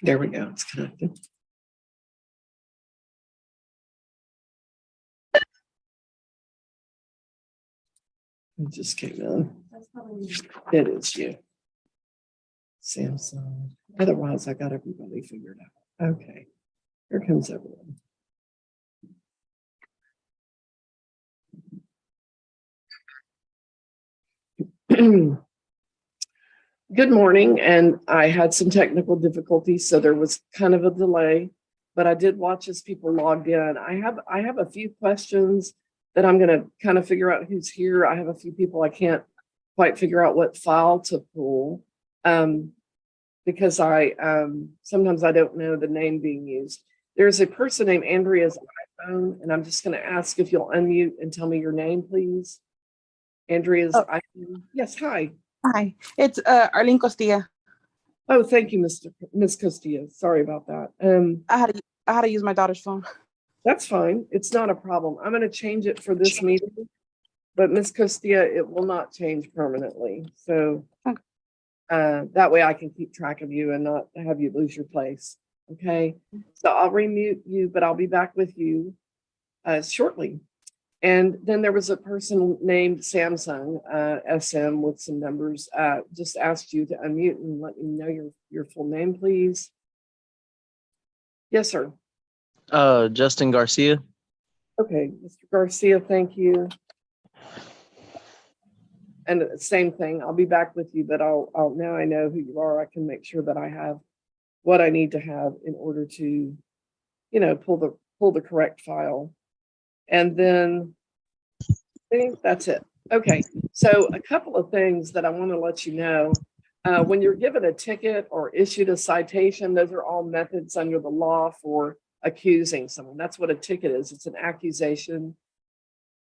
There we go. It's connected. It just came in. It is you. Samsung. Otherwise, I got everybody figured out. Okay. Here comes everyone. Good morning, and I had some technical difficulties, so there was kind of a delay, but I did watch as people logged in. I have a few questions that I'm going to kind of figure out who's here. I have a few people I can't quite figure out what file to pull because sometimes I don't know the name being used. There's a person named Andrea's iPhone, and I'm just going to ask if you'll unmute and tell me your name, please. Andrea's iPhone. Yes, hi. Hi, it's Arlene Costilla. Oh, thank you, Miss Costilla. Sorry about that. I had to use my daughter's phone. That's fine. It's not a problem. I'm going to change it for this meeting, but Miss Costilla, it will not change permanently. So that way I can keep track of you and not have you lose your place. Okay. So I'll remute you, but I'll be back with you shortly. And then there was a person named Samsung, SM with some numbers, just asked you to unmute and let me know your full name, please. Yes, sir. Justin Garcia. Okay, Mr. Garcia, thank you. And same thing, I'll be back with you, but I'll now I know who you are. I can make sure that I have what I need to have in order to, pull the correct file. And then I think that's it. Okay, so a couple of things that I want to let you know. When you're given a ticket or issued a citation, those are all methods under the law for accusing someone. That's what a ticket is. It's an accusation.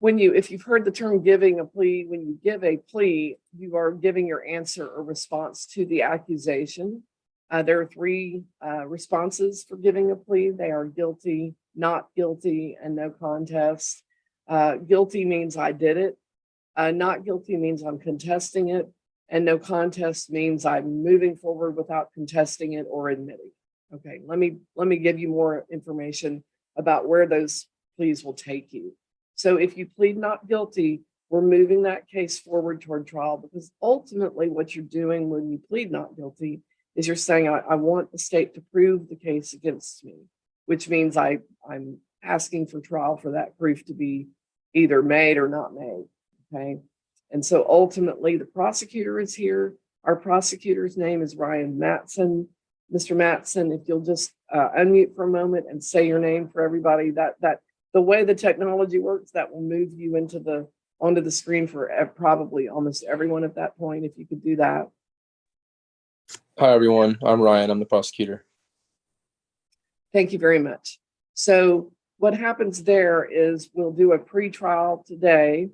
If you've heard the term giving a plea, when you give a plea, you are giving your answer or response to the accusation. There are three responses for giving a plea. They are guilty, not guilty, and no contest. Guilty means I did it. Not guilty means I'm contesting it. And no contest means I'm moving forward without contesting it or admitting. Okay, let me give you more information about where those pleas will take you. So if you plead not guilty, we're moving that case forward toward trial, because ultimately what you're doing when you plead not guilty is you're saying, I want the state to prove the case against me, which means I'm asking for trial for that proof to be either made or not made, okay? And so ultimately the prosecutor is here. Our prosecutor's name is Ryan Matson. Mr. Matson, if you'll just unmute for a moment and say your name for everybody, that the way the technology works, that will move you onto the screen for probably almost everyone at that point, if you could do that. Hi, everyone. I'm Ryan. I'm the prosecutor. Thank you very much. So what happens there is we'll do a pre-trial today.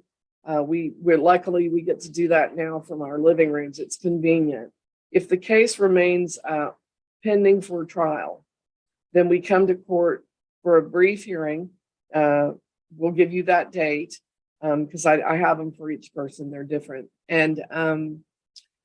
We're luckily we get to do that now from our living rooms. It's convenient. If the case remains pending for trial, then we come to court for a brief hearing. We'll give you that date because I have them for each person. They're different. And,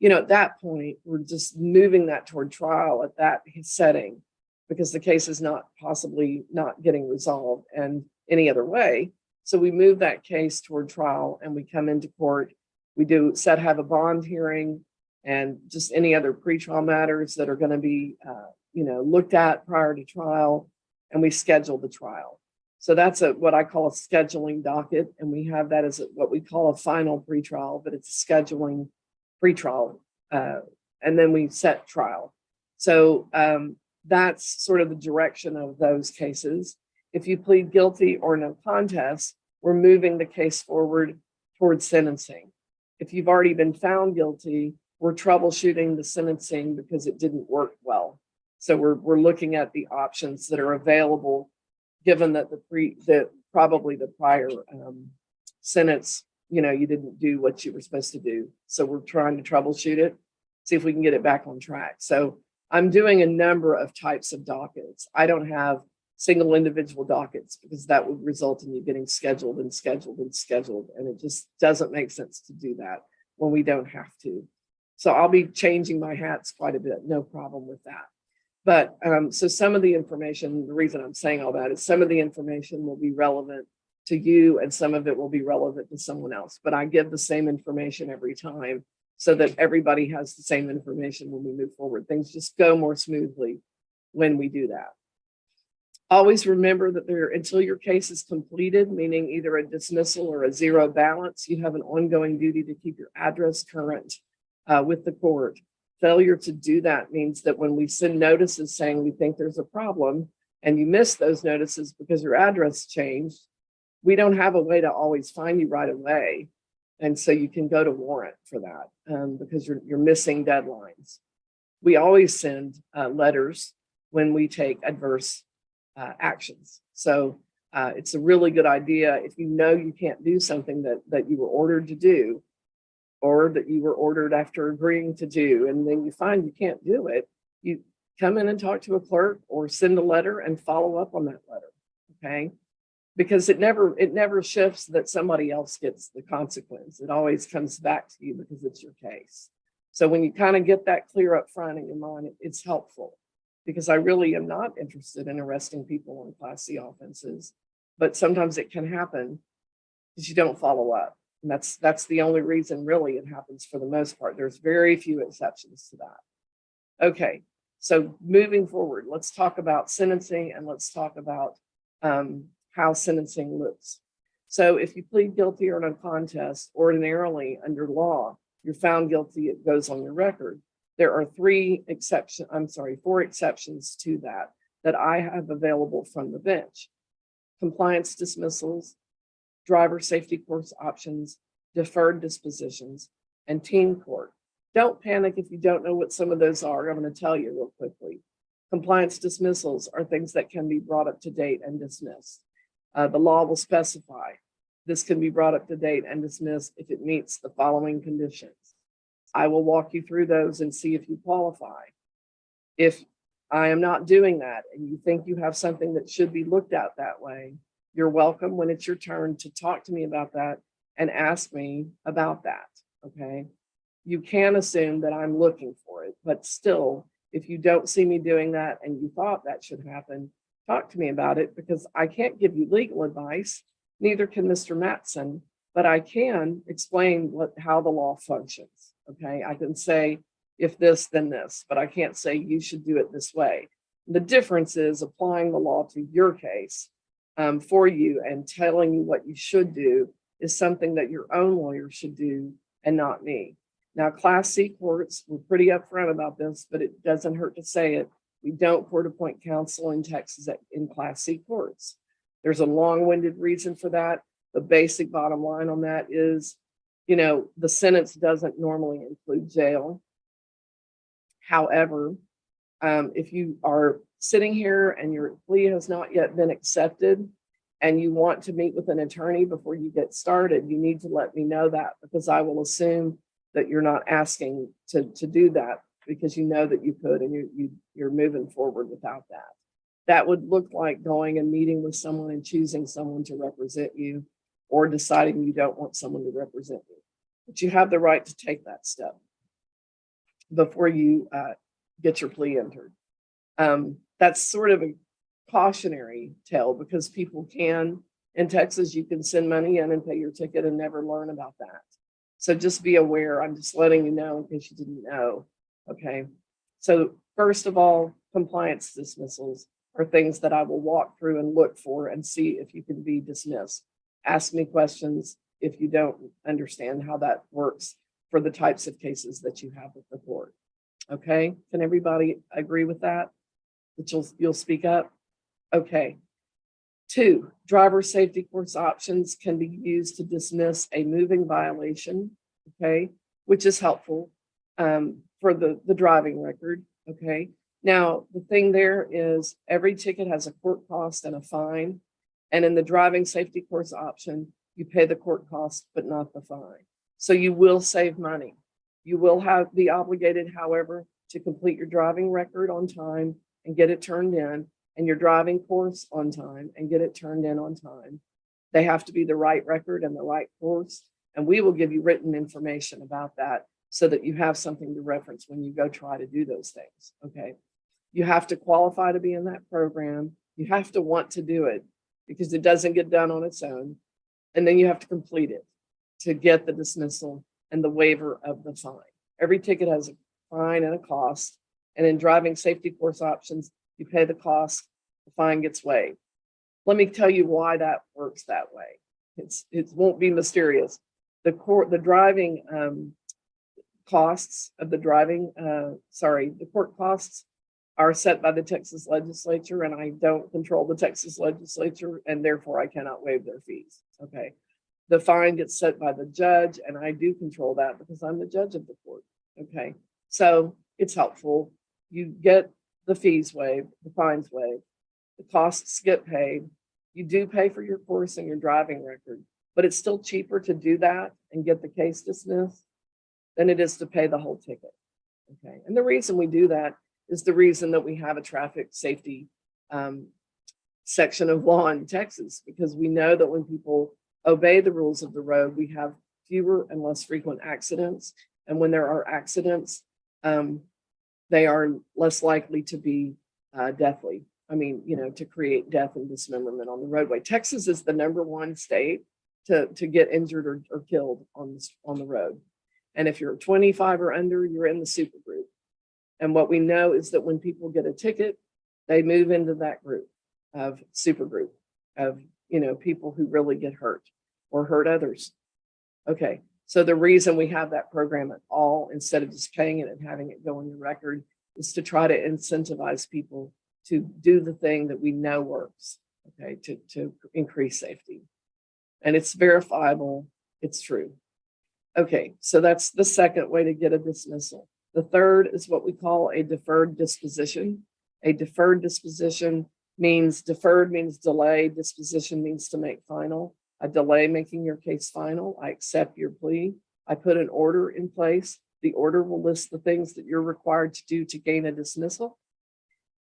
at that point, we're just moving that toward trial at that setting, because the case is possibly not getting resolved and any other way. So we move that case toward trial and we come into court. We have a bond hearing and just any other pretrial matters that are going to be, looked at prior to trial, and we schedule the trial. So that's what I call a scheduling docket. And we have that as what we call a final pretrial, but it's a scheduling pretrial. And then we set trial. So that's sort of the direction of those cases. If you plead guilty or no contest, we're moving the case forward towards sentencing. If you've already been found guilty, we're troubleshooting the sentencing because it didn't work well. So we're looking at the options that are available, given that probably the prior sentence, you didn't do what you were supposed to do. So we're trying to troubleshoot it, see if we can get it back on track. So I'm doing a number of types of dockets. I don't have single individual dockets because that would result in you getting scheduled and scheduled and scheduled. And it just doesn't make sense to do that when we don't have to. So I'll be changing my hats quite a bit. No problem with that. But so some of the information, the reason I'm saying all that is some of the information will be relevant to you and some of it will be relevant to someone else. But I give the same information every time so that everybody has the same information when we move forward. Things just go more smoothly when we do that. Always remember that until your case is completed, meaning either a dismissal or a zero balance, you have an ongoing duty to keep your address current with the court. Failure to do that means that when we send notices saying we think there's a problem and you miss those notices because your address changed, we don't have a way to always find you right away. And so you can go to warrant for that because you're missing deadlines. We always send letters when we take adverse actions. So it's a really good idea if you know you can't do something that you were ordered to do, or that you were ordered after agreeing to do, and then you find you can't do it, you come in and talk to a clerk or send a letter and follow up on that letter, okay? Because it never shifts that somebody else gets the consequence. It always comes back to you because it's your case. So when you kind of get that clear up front in your mind, it's helpful, because I really am not interested in arresting people on Class C offenses, but sometimes it can happen because you don't follow up. And that's the only reason really it happens for the most part. There's very few exceptions to that. Okay, so moving forward, let's talk about sentencing and let's talk about how sentencing looks. So if you plead guilty or no contest, ordinarily under law, you're found guilty, it goes on your record. There are four exceptions to that I have available from the bench: compliance dismissals, driver safety course options, deferred dispositions, and teen court. Don't panic if you don't know what some of those are. I'm going to tell you real quickly. Compliance dismissals are things that can be brought up to date and dismissed. The law will specify this can be brought up to date and dismissed if it meets the following conditions. I will walk you through those and see if you qualify. If I am not doing that and you think you have something that should be looked at that way, you're welcome when it's your turn to talk to me about that and ask me about that, okay? You can assume that I'm looking for it, but still, if you don't see me doing that and you thought that should happen, talk to me about it, because I can't give you legal advice, neither can Mr. Matson, but I can explain how the law functions, okay? I can say, if this, then this, but I can't say you should do it this way. The difference is applying the law to your case for you and telling you what you should do is something that your own lawyer should do and not me. Now, Class C courts, we're pretty upfront about this, but it doesn't hurt to say it. We don't court appoint counsel in Texas in Class C courts. There's a long-winded reason for that. The basic bottom line on that is, the sentence doesn't normally include jail. However, if you are sitting here and your plea has not yet been accepted and you want to meet with an attorney before you get started, you need to let me know that, because I will assume that you're not asking to do that because you know that you could and you're moving forward without that. That would look like going and meeting with someone and choosing someone to represent you, or deciding you don't want someone to represent you. But you have the right to take that step before you get your plea entered. That's sort of a cautionary tale, because people can, in Texas, you can send money in and pay your ticket and never learn about that. So just be aware. I'm just letting you know in case you didn't know. Okay. So first of all, compliance dismissals are things that I will walk through and look for and see if you can be dismissed. Ask me questions if you don't understand how that works for the types of cases that you have with the court. Okay. Can everybody agree with that? That you'll speak up? Okay. 2, driver safety course options can be used to dismiss a moving violation, okay, which is helpful for the driving record, okay. Now, the thing there is every ticket has a court cost and a fine, and in the driving safety course option, you pay the court cost, but not the fine. So you will save money. You will be obligated, however, to complete your driving record on time and get it turned in, and your driving course on time and get it turned in on time. They have to be the right record and the right course. And we will give you written information about that so that you have something to reference when you go try to do those things. Okay. You have to qualify to be in that program. You have to want to do it because it doesn't get done on its own. And then you have to complete it to get the dismissal and the waiver of the fine. Every ticket has a fine and a cost. And in driving safety course options, you pay the cost, the fine gets waived. Let me tell you why that works that way. It won't be mysterious. The driving costs of the the court costs are set by the Texas legislature, and I don't control the Texas legislature, and therefore I cannot waive their fees. Okay. The fine gets set by the judge, and I do control that because I'm the judge of the court. Okay. So it's helpful. You get the fees waived, the fines waived, the costs get paid. You do pay for your course and your driving record, but it's still cheaper to do that and get the case dismissed than it is to pay the whole ticket. Okay. And the reason we do that is the reason that we have a traffic safety section of law in Texas, because we know that when people obey the rules of the road, we have fewer and less frequent accidents. And when there are accidents, they are less likely to be deathly. I mean, to create death and dismemberment on the roadway. Texas is the #1 state to get injured or killed on the road. And if you're 25 or under, you're in the super group. And what we know is that when people get a ticket, they move into that group of super group of, people who really get hurt or hurt others. Okay. So the reason we have that program at all, instead of just paying it and having it go on your record, is to try to incentivize people to do the thing that we know works, okay, to increase safety. And it's verifiable, it's true. Okay, so that's the second way to get a dismissal. The third is what we call a deferred disposition. A deferred disposition means deferred means delay, disposition means to make final. I delay making your case final. I accept your plea. I put an order in place. The order will list the things that you're required to do to gain a dismissal.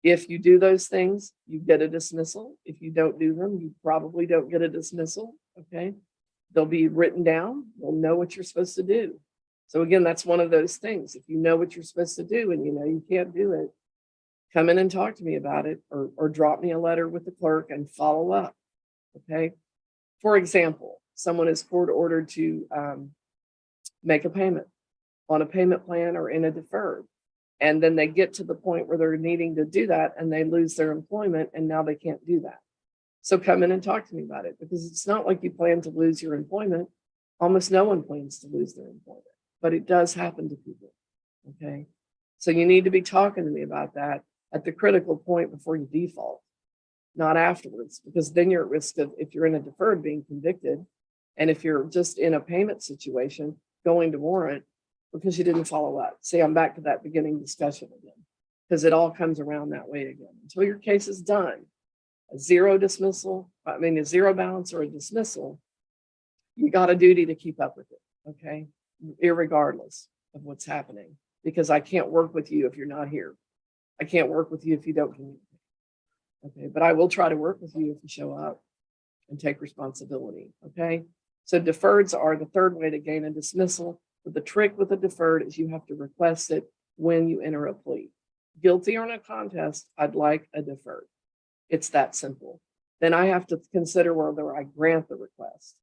If you do those things, you get a dismissal. If you don't do them, you probably don't get a dismissal. Okay. They'll be written down. You'll know what you're supposed to do. So again, that's one of those things. If you know what you're supposed to do and you can't do it, come in and talk to me about it, or drop me a letter with the clerk and follow up. Okay. For example, someone is court ordered to make a payment on a payment plan or in a deferred. And then they get to the point where they're needing to do that and they lose their employment and now they can't do that. So come in and talk to me about it, because it's not like you plan to lose your employment. Almost no one plans to lose their employment, but it does happen to people. Okay. So you need to be talking to me about that at the critical point before you default, not afterwards, because then you're at risk of, if you're in a deferred, being convicted. And if you're just in a payment situation, going to warrant because you didn't follow up. See, I'm back to that beginning discussion again, because it all comes around that way again. Until your case is done, a zero balance or a dismissal, you got a duty to keep up with it, okay? Irregardless of what's happening, because I can't work with you if you're not here. I can't work with you if you don't communicate. Okay, but I will try to work with you if you show up and take responsibility, okay? So deferreds are the third way to gain a dismissal. But the trick with a deferred is you have to request it when you enter a plea. Guilty or no contest, I'd like a deferred. It's that simple. Then I have to consider whether I grant the request.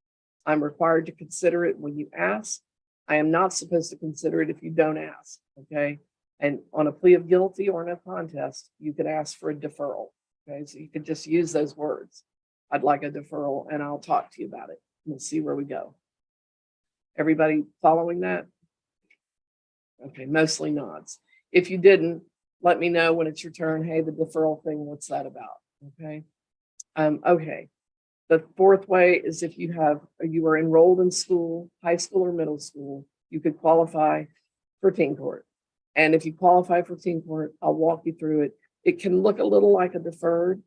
I'm required to consider it when you ask. I am not supposed to consider it if you don't ask, okay? And on a plea of guilty or no contest, you could ask for a deferral, okay? So you could just use those words. I'd like a deferral and I'll talk to you about it. We'll see where we go. Everybody following that? Okay, mostly nods. If you didn't, let me know when it's your turn. Hey, the deferral thing, what's that about? Okay. Okay. The fourth way is if you are enrolled in school, high school or middle school, you could qualify for teen court. And if you qualify for teen court, I'll walk you through it. It can look a little like a deferred,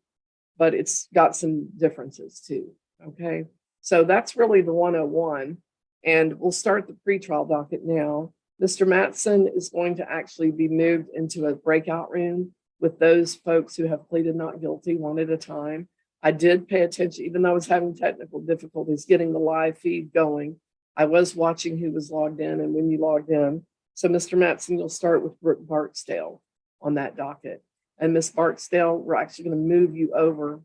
but it's got some differences too. Okay. So that's really the 101. And we'll start the pretrial docket now. Mr. Matson is going to actually be moved into a breakout room with those folks who have pleaded not guilty, one at a time. I did pay attention, even though I was having technical difficulties getting the live feed going. I was watching who was logged in and when you logged in. So Mr. Matson, you'll start with Brooke Barksdale on that docket. and Miss Barksdale, we're actually going to move you over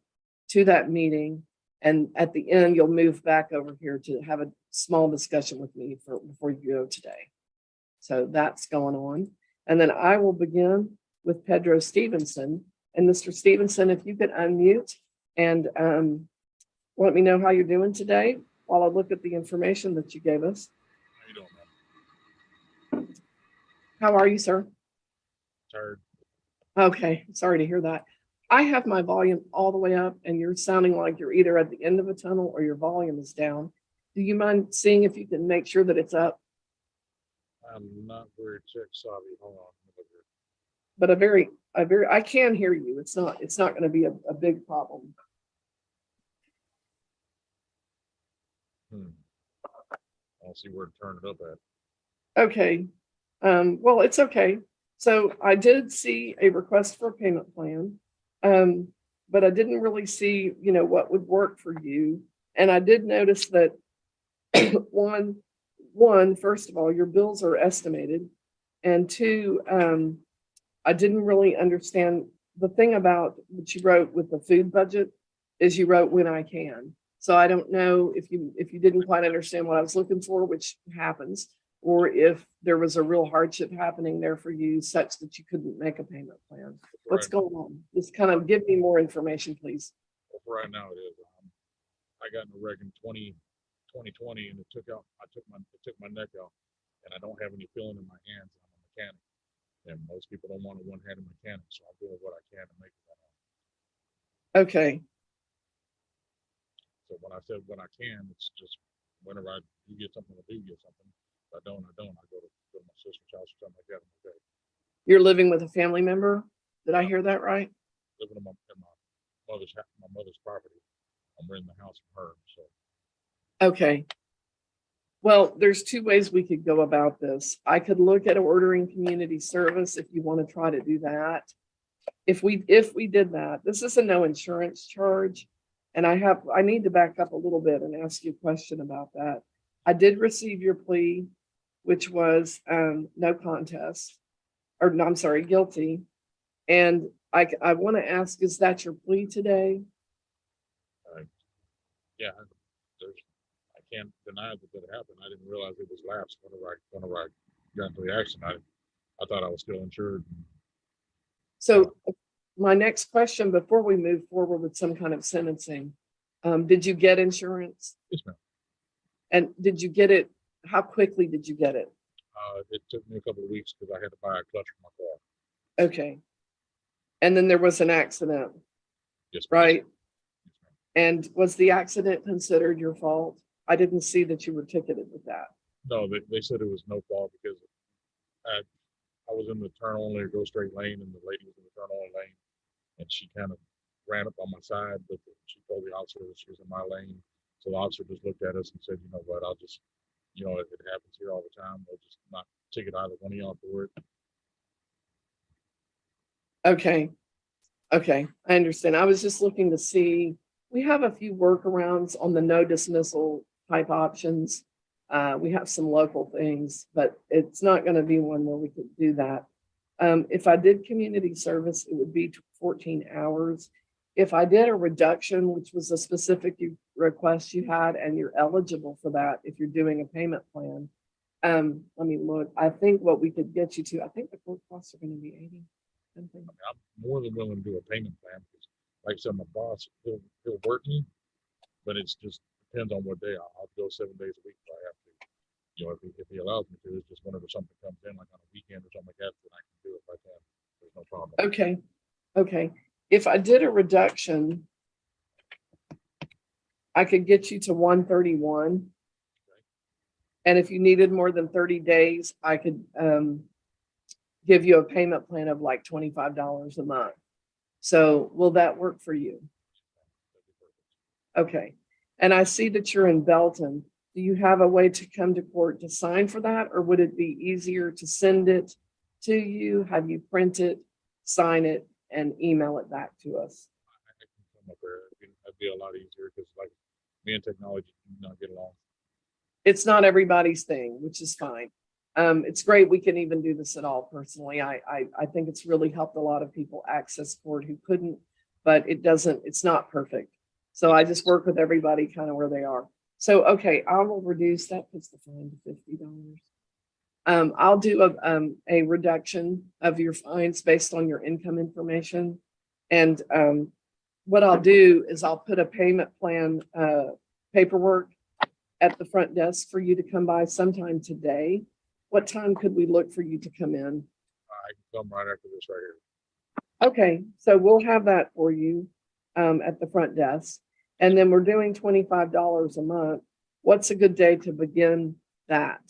to that meeting. And at the end, you'll move back over here to have a small discussion with me before you go today. So that's going on. And then I will begin with Pedro Stevenson. And Mr. Stevenson, if you could unmute and let me know how you're doing today while I look at the information that you gave us. How you doing, man? How are you, sir? Tired. Okay, sorry to hear that. I have my volume all the way up and you're sounding like you're either at the end of a tunnel or your volume is down. Do you mind seeing if you can make sure that it's up? I'm not very tech savvy. Hold on. But I can hear you. It's not going to be a big problem. I don't see where to turn it up at. Okay. Well, it's okay. So I did see a request for a payment plan. But I didn't really see, what would work for you. And I did notice that first of all, your bills are estimated. And two, I didn't really understand the thing about what you wrote with the food budget is you wrote when I can. So I don't know if you didn't quite understand what I was looking for, which happens, or if there was a real hardship happening there for you such that you couldn't make a payment plan. What's going on? Just kind of give me more information, please. Well, for right now it is. I got in a wreck in 2020 and it took my neck out, and I don't have any feeling in my hands. I'm a mechanic, and most people don't want a one-handed mechanic, so I'm doing what I can to make it happen. Okay. So when I said when I can, it's just whenever you get something, I do get something. If I don't. I go to my sister's house or something like that. I'm okay. You're living with a family member? Did I hear that right? Living in my mother's property. I'm renting the house from her. So Okay. Well, there's two ways we could go about this. I could look at ordering community service if you want to try to do that. If we did that, this is a no insurance charge. And I need to back up a little bit and ask you a question about that. I did receive your plea, which was no contest, or no, I'm sorry, guilty. And I want to ask, is that your plea today? yeah, I can't deny that it happened. I didn't realize it was lapsed whenever I got into the accident. I thought I was still insured. So my next question before we move forward with some kind of sentencing, did you get insurance? Yes, ma'am. And did you get it? How quickly did you get it? It took me a couple of weeks because I had to buy a clutch for my car. Okay. And then there was an accident, Yes, ma'am. right? And was the accident considered your fault? I didn't see that you were ticketed with that. No, they said it was no fault because I was in the turn only or go straight lane, and the lady was in the turn only lane, and she kind of ran up on my side, but she told the officer that she was in my lane. So the officer just looked at us and said, you know what, I'll just, it happens here all the time. We'll just not ticket either one of y'all for it. Okay. Okay. I understand. I was just looking to see, we have a few workarounds on the no dismissal type options. We have some local things, but it's not going to be one where we could do that. If I did community service, it would be 14 hours. If I did a reduction, which was a specific request you had, and you're eligible for that, if you're doing a payment plan, let me look. I think what we could get you to, I think the court costs are going to be 80 something. I'm more than willing to do a payment plan because, like I said, my boss, he'll work me, but it's just depends on what day. I'll go 7 days a week if I have to. If he allows me to, it's just whenever something comes in, like on a weekend or something like that, then I can do it if I can. There's no problem. Okay. Okay. If I did a reduction, I could get you to 131. And if you needed more than 30 days, I could give you a payment plan of like $25 a month. So will that work for you? Okay. And I see that you're in Belton. Do you have a way to come to court to sign for that? Or would it be easier to send it to you, have you print it, sign it, and email it back to us? I can come up there. That'd be a lot easier because, like, me and technology do not get along. It's not everybody's thing, which is fine. It's great we can even do this at all personally. I think it's really helped a lot of people access court who couldn't, but it's not perfect. So I just work with everybody kind of where they are. So, okay, I will reduce that, puts the fine to $50. I'll do a reduction of your fines based on your income information. And what I'll do is I'll put a payment plan paperwork at the front desk for you to come by sometime today. What time could we look for you to come in? I can come right after this right here. Okay, so we'll have that for you at the front desk. And then we're doing $25 a month. What's a good day to begin that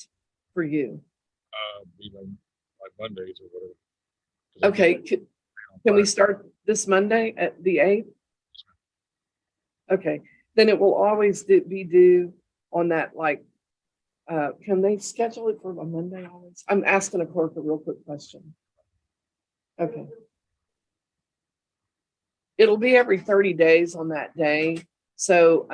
for you? Even like Mondays or whatever. 'Cause I Okay, get paid on can we Friday. start this Monday at the 8th? Okay, then it will always be due on that, like, can they schedule it for a Monday always? I'm asking a clerk a real quick question. Okay. It'll be every 30 days on that day. So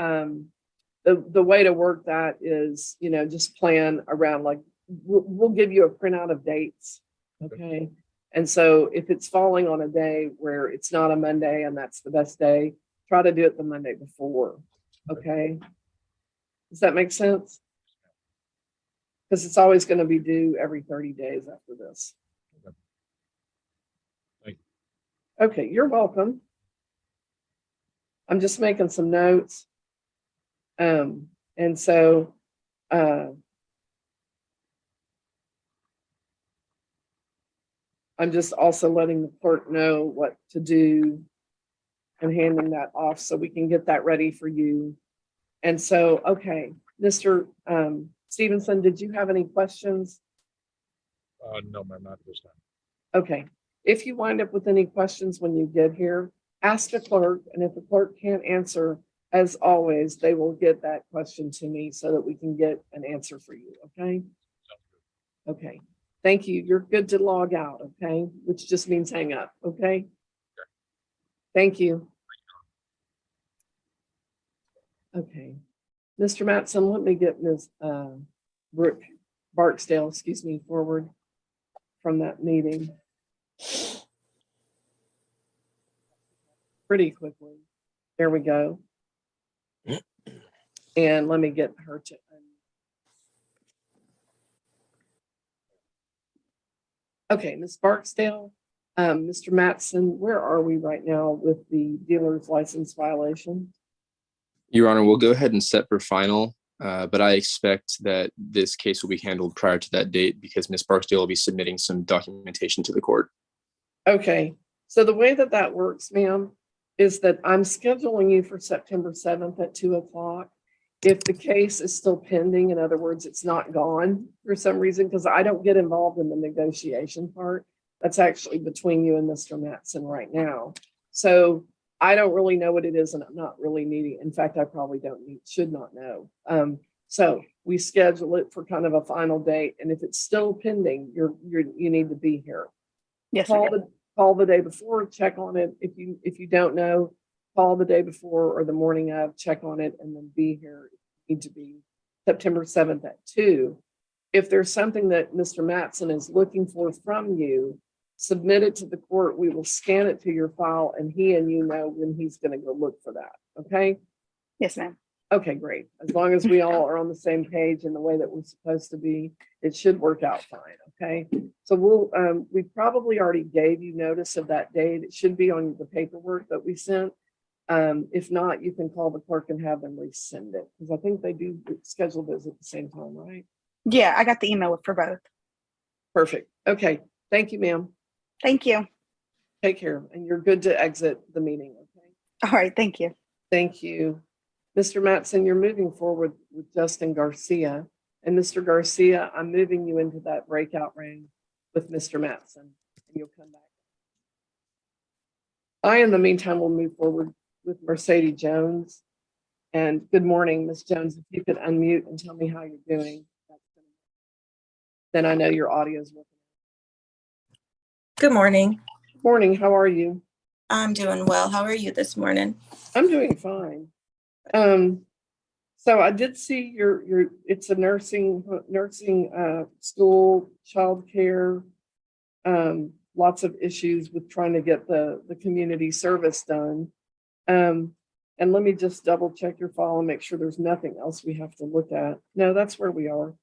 the way to work that is, just plan around, like, we'll give you a printout of dates. Okay. And so if it's falling on a day where it's not a Monday and that's the best day, try to do it the Monday before. Okay. Does that make sense? Because it's always going to be due every 30 days after this. Okay. Thank you. Okay, you're welcome. I'm just making some notes. And so I'm just also letting the clerk know what to do and handing that off so we can get that ready for you. And so, okay, Mr. Stevenson, did you have any questions? No, ma'am, not this time. Okay, if you wind up with any questions when you get here, ask the clerk, and if the clerk can't answer, as always, they will get that question to me so that we can get an answer for you, okay? Okay, thank you. You're good to log out, okay? Which just means hang up, okay? Thank you. Okay, Mr. Matson, let me get Ms. Brooke Barksdale, excuse me, forward from that meeting. Pretty quickly. There we go. And let me get her to. Okay, Ms. Barksdale, Mr. Matson, where are we right now with the dealer's license violation? Your Honor, we'll go ahead and set for final, but I expect that this case will be handled prior to that date because Ms. Barksdale will be submitting some documentation to the court. Okay, so the way that works, ma'am, is that I'm scheduling you for September 7th at 2:00. If the case is still pending, in other words, it's not gone for some reason, because I don't get involved in the negotiation part. That's actually between you and Mr. Matson right now. So I don't really know what it is, and I'm not really needing. In fact, I probably should not know. So we schedule it for kind of a final date, and if it's still pending, you need to be here. Yes, Call the day before, check on it. If you don't know, call the day before or the morning of, check on it, and then be here. You need to be September 7th at 2:00. If there's something that Mr. Matson is looking for from you, submit it to the court. We will scan it to your file, and he and you know when he's going to go look for that. Okay? Yes, ma'am. Okay, great. As long as we all are on the same page in the way that we're supposed to be, it should work out fine. Okay. So we probably already gave you notice of that date. It should be on the paperwork that we sent. If not, you can call the clerk and have them resend it, because I think they do schedule those at the same time, right? Yeah, I got the email for both. Perfect. Okay. Thank you, ma'am. Thank you. Take care. And you're good to exit the meeting. Okay. All right, thank you. Thank you. Mr. Matson, you're moving forward with Justin Garcia. And Mr. Garcia, I'm moving you into that breakout room with Mr. Matson, and you'll come back. In the meantime, will move forward with Mercedes Jones. And good morning, Ms. Jones. If you could unmute and tell me how you're doing, then I know your audio is working. Good morning. Morning, how are you? I'm doing well. How are you this morning? I'm doing fine. So I did see it's a nursing school, childcare, lots of issues with trying to get the community service done. And let me just double check your file and make sure there's nothing else we have to look at. No, that's where we are.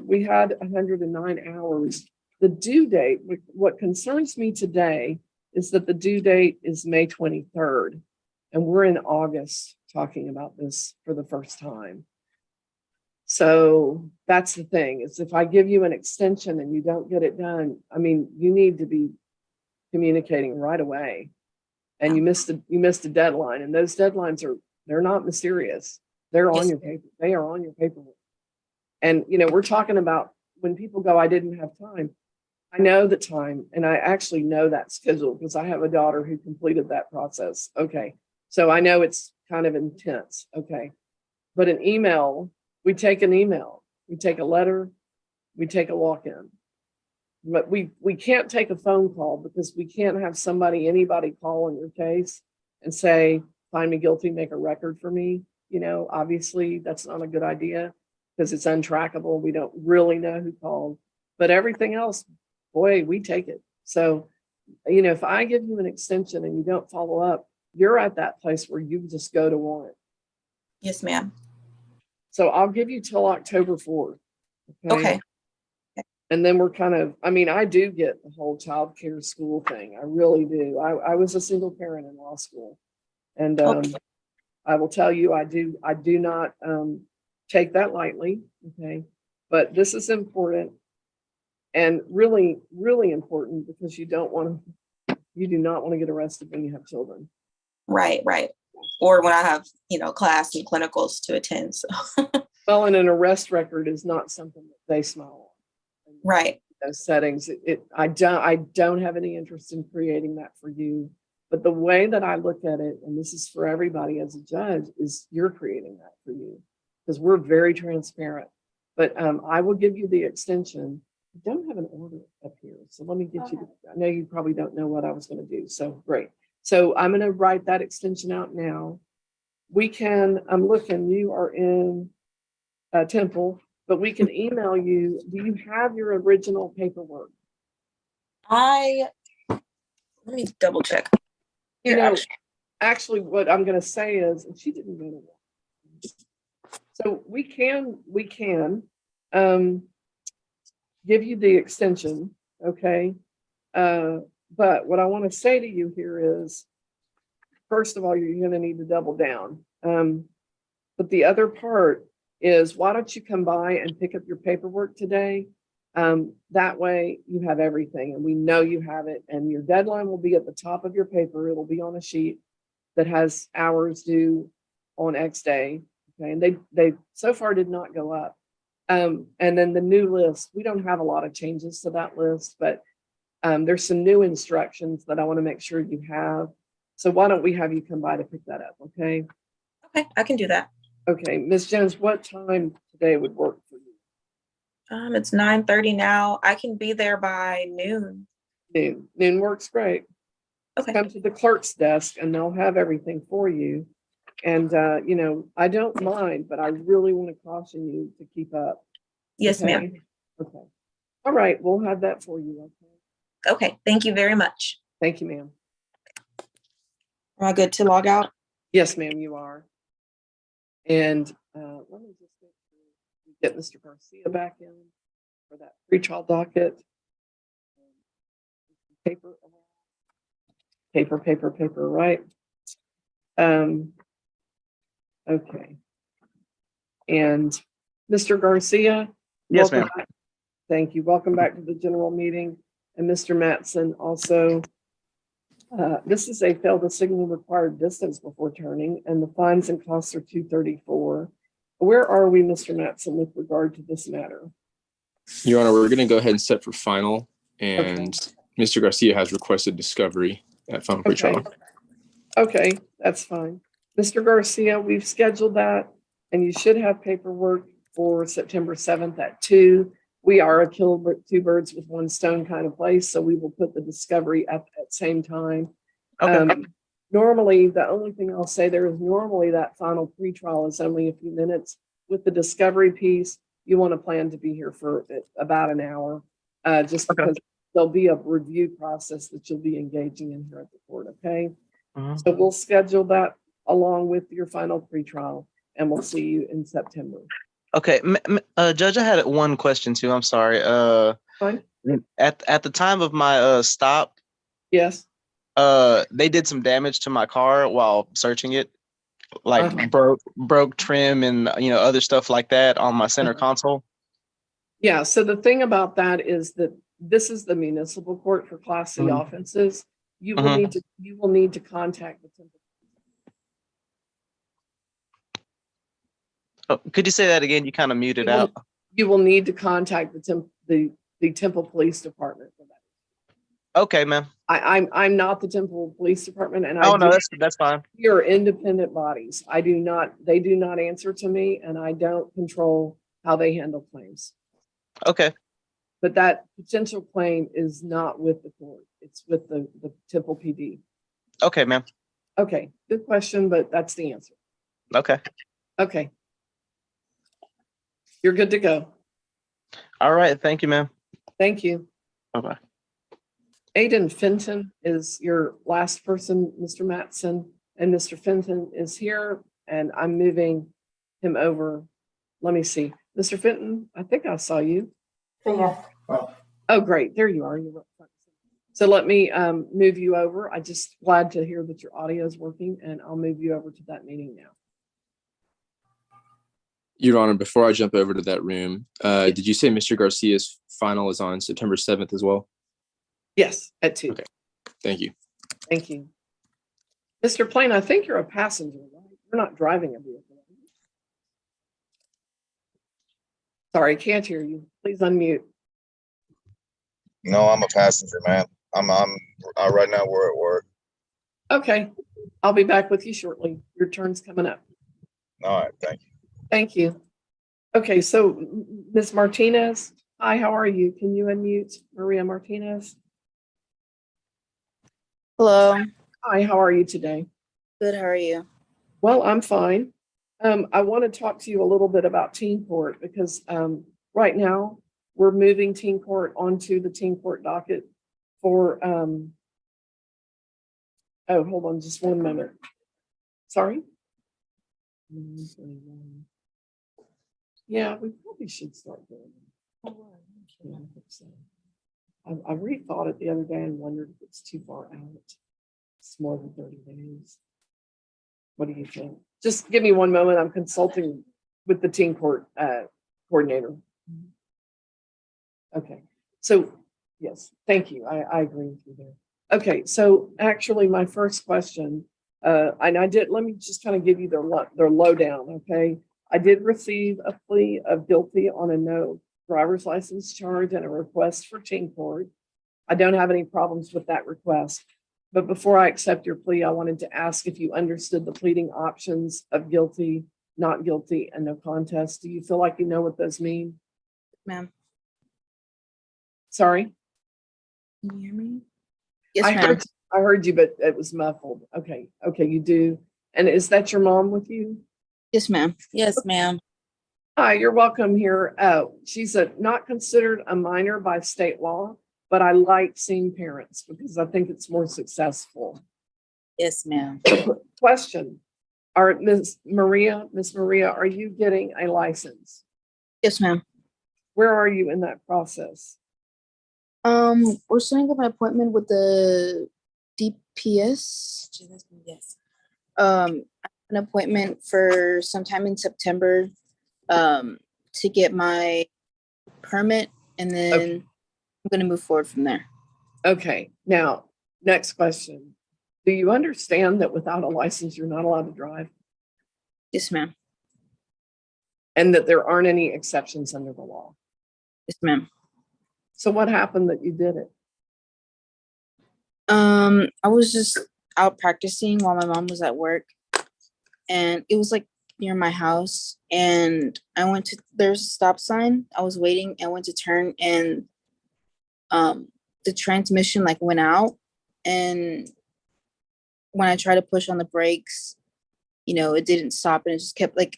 We had 109 hours. The due date, what concerns me today is that the due date is May 23rd, and we're in August talking about this for the first time. So that's the thing, is if I give you an extension and you don't get it done, I mean, you need to be communicating right away. And you missed a deadline, and those deadlines they're not mysterious. They're on your paper. They are on your paperwork. And we're talking about when people go, I didn't have time. I know the time, and I actually know that schedule because I have a daughter who completed that process. Okay. So I know it's kind of intense. Okay. But an email, we take an email, we take a letter, we take a walk-in. But we can't take a phone call because we can't have anybody call on your case and say, find me guilty, make a record for me. Obviously that's not a good idea because it's untrackable. We don't really know who called, but everything else, boy, we take it. So, if I give you an extension and you don't follow up, you're at that place where you just go to warrant. Yes, ma'am. So I'll give you till October 4th. Okay. And then we're I do get the whole child care school thing. I really do. I was a single parent in law school. And I will tell you, I do not take that lightly. Okay. But this is important and really, really important because you do not want to get arrested when you have children. Right. Or when I have, class and clinicals to attend. So. Well, and an arrest record is not something that they smile on. Right. Those settings, I don't have any interest in creating that for you. But the way that I look at it, and this is for everybody as a judge, is you're creating that for you because we're very transparent. But I will give you the extension. I don't have an order up here, so let me get you. I know you probably don't know what I was going to do, so great. So I'm going to write that extension out now. I'm looking, you are in Temple, but we can email you. Do you have your original paperwork? Let me double check. Actually, what I'm going to say is, and she didn't go to that. So we can give you the extension, okay? But what I want to say to you here is, first of all, you're going to need to double down. But the other part is, why don't you come by and pick up your paperwork today? That way you have everything and we know you have it, and your deadline will be at the top of your paper. It'll be on a sheet that has hours due on X day. Okay. And they so far did not go up. And then the new list, we don't have a lot of changes to that list, but there's some new instructions that I want to make sure you have. So why don't we have you come by to pick that up? Okay. Okay, I can do that. Okay. Ms. Jones, what time today would work for you? It's 9:30 now. I can be there by noon. Noon works great. Okay. Come to the clerk's desk and they'll have everything for you. And, I don't mind, but I really want to caution you to keep up. Yes, okay? ma'am. Okay. All right. We'll have that for you. Okay. Okay. Thank you very much. Thank you, ma'am. Am I good to log out? Yes, ma'am, you are. And let me just get Mr. Garcia back in for that pretrial docket. Paper, right? Okay. And Mr. Garcia? Yes, welcome ma'am. back. Thank you. Welcome back to the general meeting. And Mr. Mattson also. This is a failed to signal required distance before turning, and the fines and costs are $234. Where are we, Mr. Mattson, with regard to this matter? Your Honor, we're going to go ahead and set for final, and Mr. Garcia has requested discovery at final pretrial. Okay, that's fine. Mr. Garcia, we've scheduled that, and you should have paperwork for September 7th at 2. We are a kill two birds with one stone kind of place, so we will put the discovery up at the same time. Okay. normally, the only thing I'll say there is normally that final pretrial is only a few minutes. With the discovery piece, you want to plan to be here for about an hour, just Okay. because there'll be a review process that you'll be engaging in here at the court, okay? Mhm. So we'll schedule that along with your final pretrial, and we'll see you in September. Okay, Judge, I had one question too. I'm sorry. Fine? At the time of my stop, Yes? they did some damage to my car while searching it, like Uh-huh. broke trim and other stuff like that on my center Uh-huh. console. Yeah, so the thing about that is that this is the municipal court for Class C Mhm. offenses. You will Mhm. need to contact the Temple. Oh, could you say that again? You kind of muted You will, out. you will need to contact the Temple Police Department for that. Okay, ma'am. I'm not the Temple Police Department, and Oh no, that's fine. we are independent bodies. They do not answer to me, and I don't control how they handle claims. Okay. But that potential claim is not with the court. It's with the Temple PD. Okay, ma'am. Okay, good question, but that's the answer. Okay. Okay. You're good to go. All right. Thank you, ma'am. Thank you. Bye-bye. Aiden Fenton is your last person, Mr. Matson, and Mr. Fenton is here, and I'm moving him over. Let me see. Mr. Fenton, I think I saw you. Yeah. Oh, great. There you are. You're up front. So let me move you over. I just glad to hear that your audio is working, and I'll move you over to that meeting now. Your Honor, before I jump over to that room, did you say Mr. Garcia's final is on September 7th as well? Yes, at 2. Okay. Thank you. Thank you. Mr. Plain, I think you're a passenger, right? You're not driving a vehicle. Sorry, can't hear you. Please unmute. No, I'm a passenger, man. I'm right now we're at work. Okay, I'll be back with you shortly. Your turn's coming up. All right, thank you. Thank you. Okay, so Ms. Martinez, hi, how are you? Can you unmute Maria Martinez? Hello, Hi, how are you today? good, how are you? Well, I'm fine. I want to talk to you a little bit about teen court because right now we're moving teen court onto the teen court docket for, oh, hold on just one minute. Sorry. Yeah, we probably should start doing that. Yeah, I think so. I rethought it the other day and wondered if it's too far out. It's more than 30 days. What do you think? Just give me one moment. I'm consulting with the teen court coordinator. Okay, so yes, thank you. I agree with you there. Okay, so actually my first question, and let me just kind of give you their lowdown, okay? I did receive a plea of guilty on a no driver's license charge and a request for teen court. I don't have any problems with that request. But before I accept your plea, I wanted to ask if you understood the pleading options of guilty, not guilty, and no contest. Do you feel like you know what those mean? Ma'am, Sorry? can you hear me? Yes, I ma'am. heard you, but it was muffled. Okay, you do. And is that your mom with you? Yes, ma'am. Yes, ma'am. Hi, you're welcome here. She's not considered a minor by state law, but I like seeing parents because I think it's more successful. Yes, ma'am. Question. Miss Maria, are you getting a license? Yes, ma'am. Where are you in that process? We're setting up an appointment with the DPS. Yes. An appointment for sometime in September, to get my permit, and then Okay. I'm gonna move forward from there. Okay, now, next question. Do you understand that without a license, you're not allowed to drive? Yes, ma'am. And that there aren't any exceptions under the law? Yes, ma'am. So what happened that you did it? I was just out practicing while my mom was at work, and it was like near my house, and there's a stop sign. I was waiting and went to turn, and the transmission like went out, and when I tried to push on the brakes, it didn't stop and it just kept like,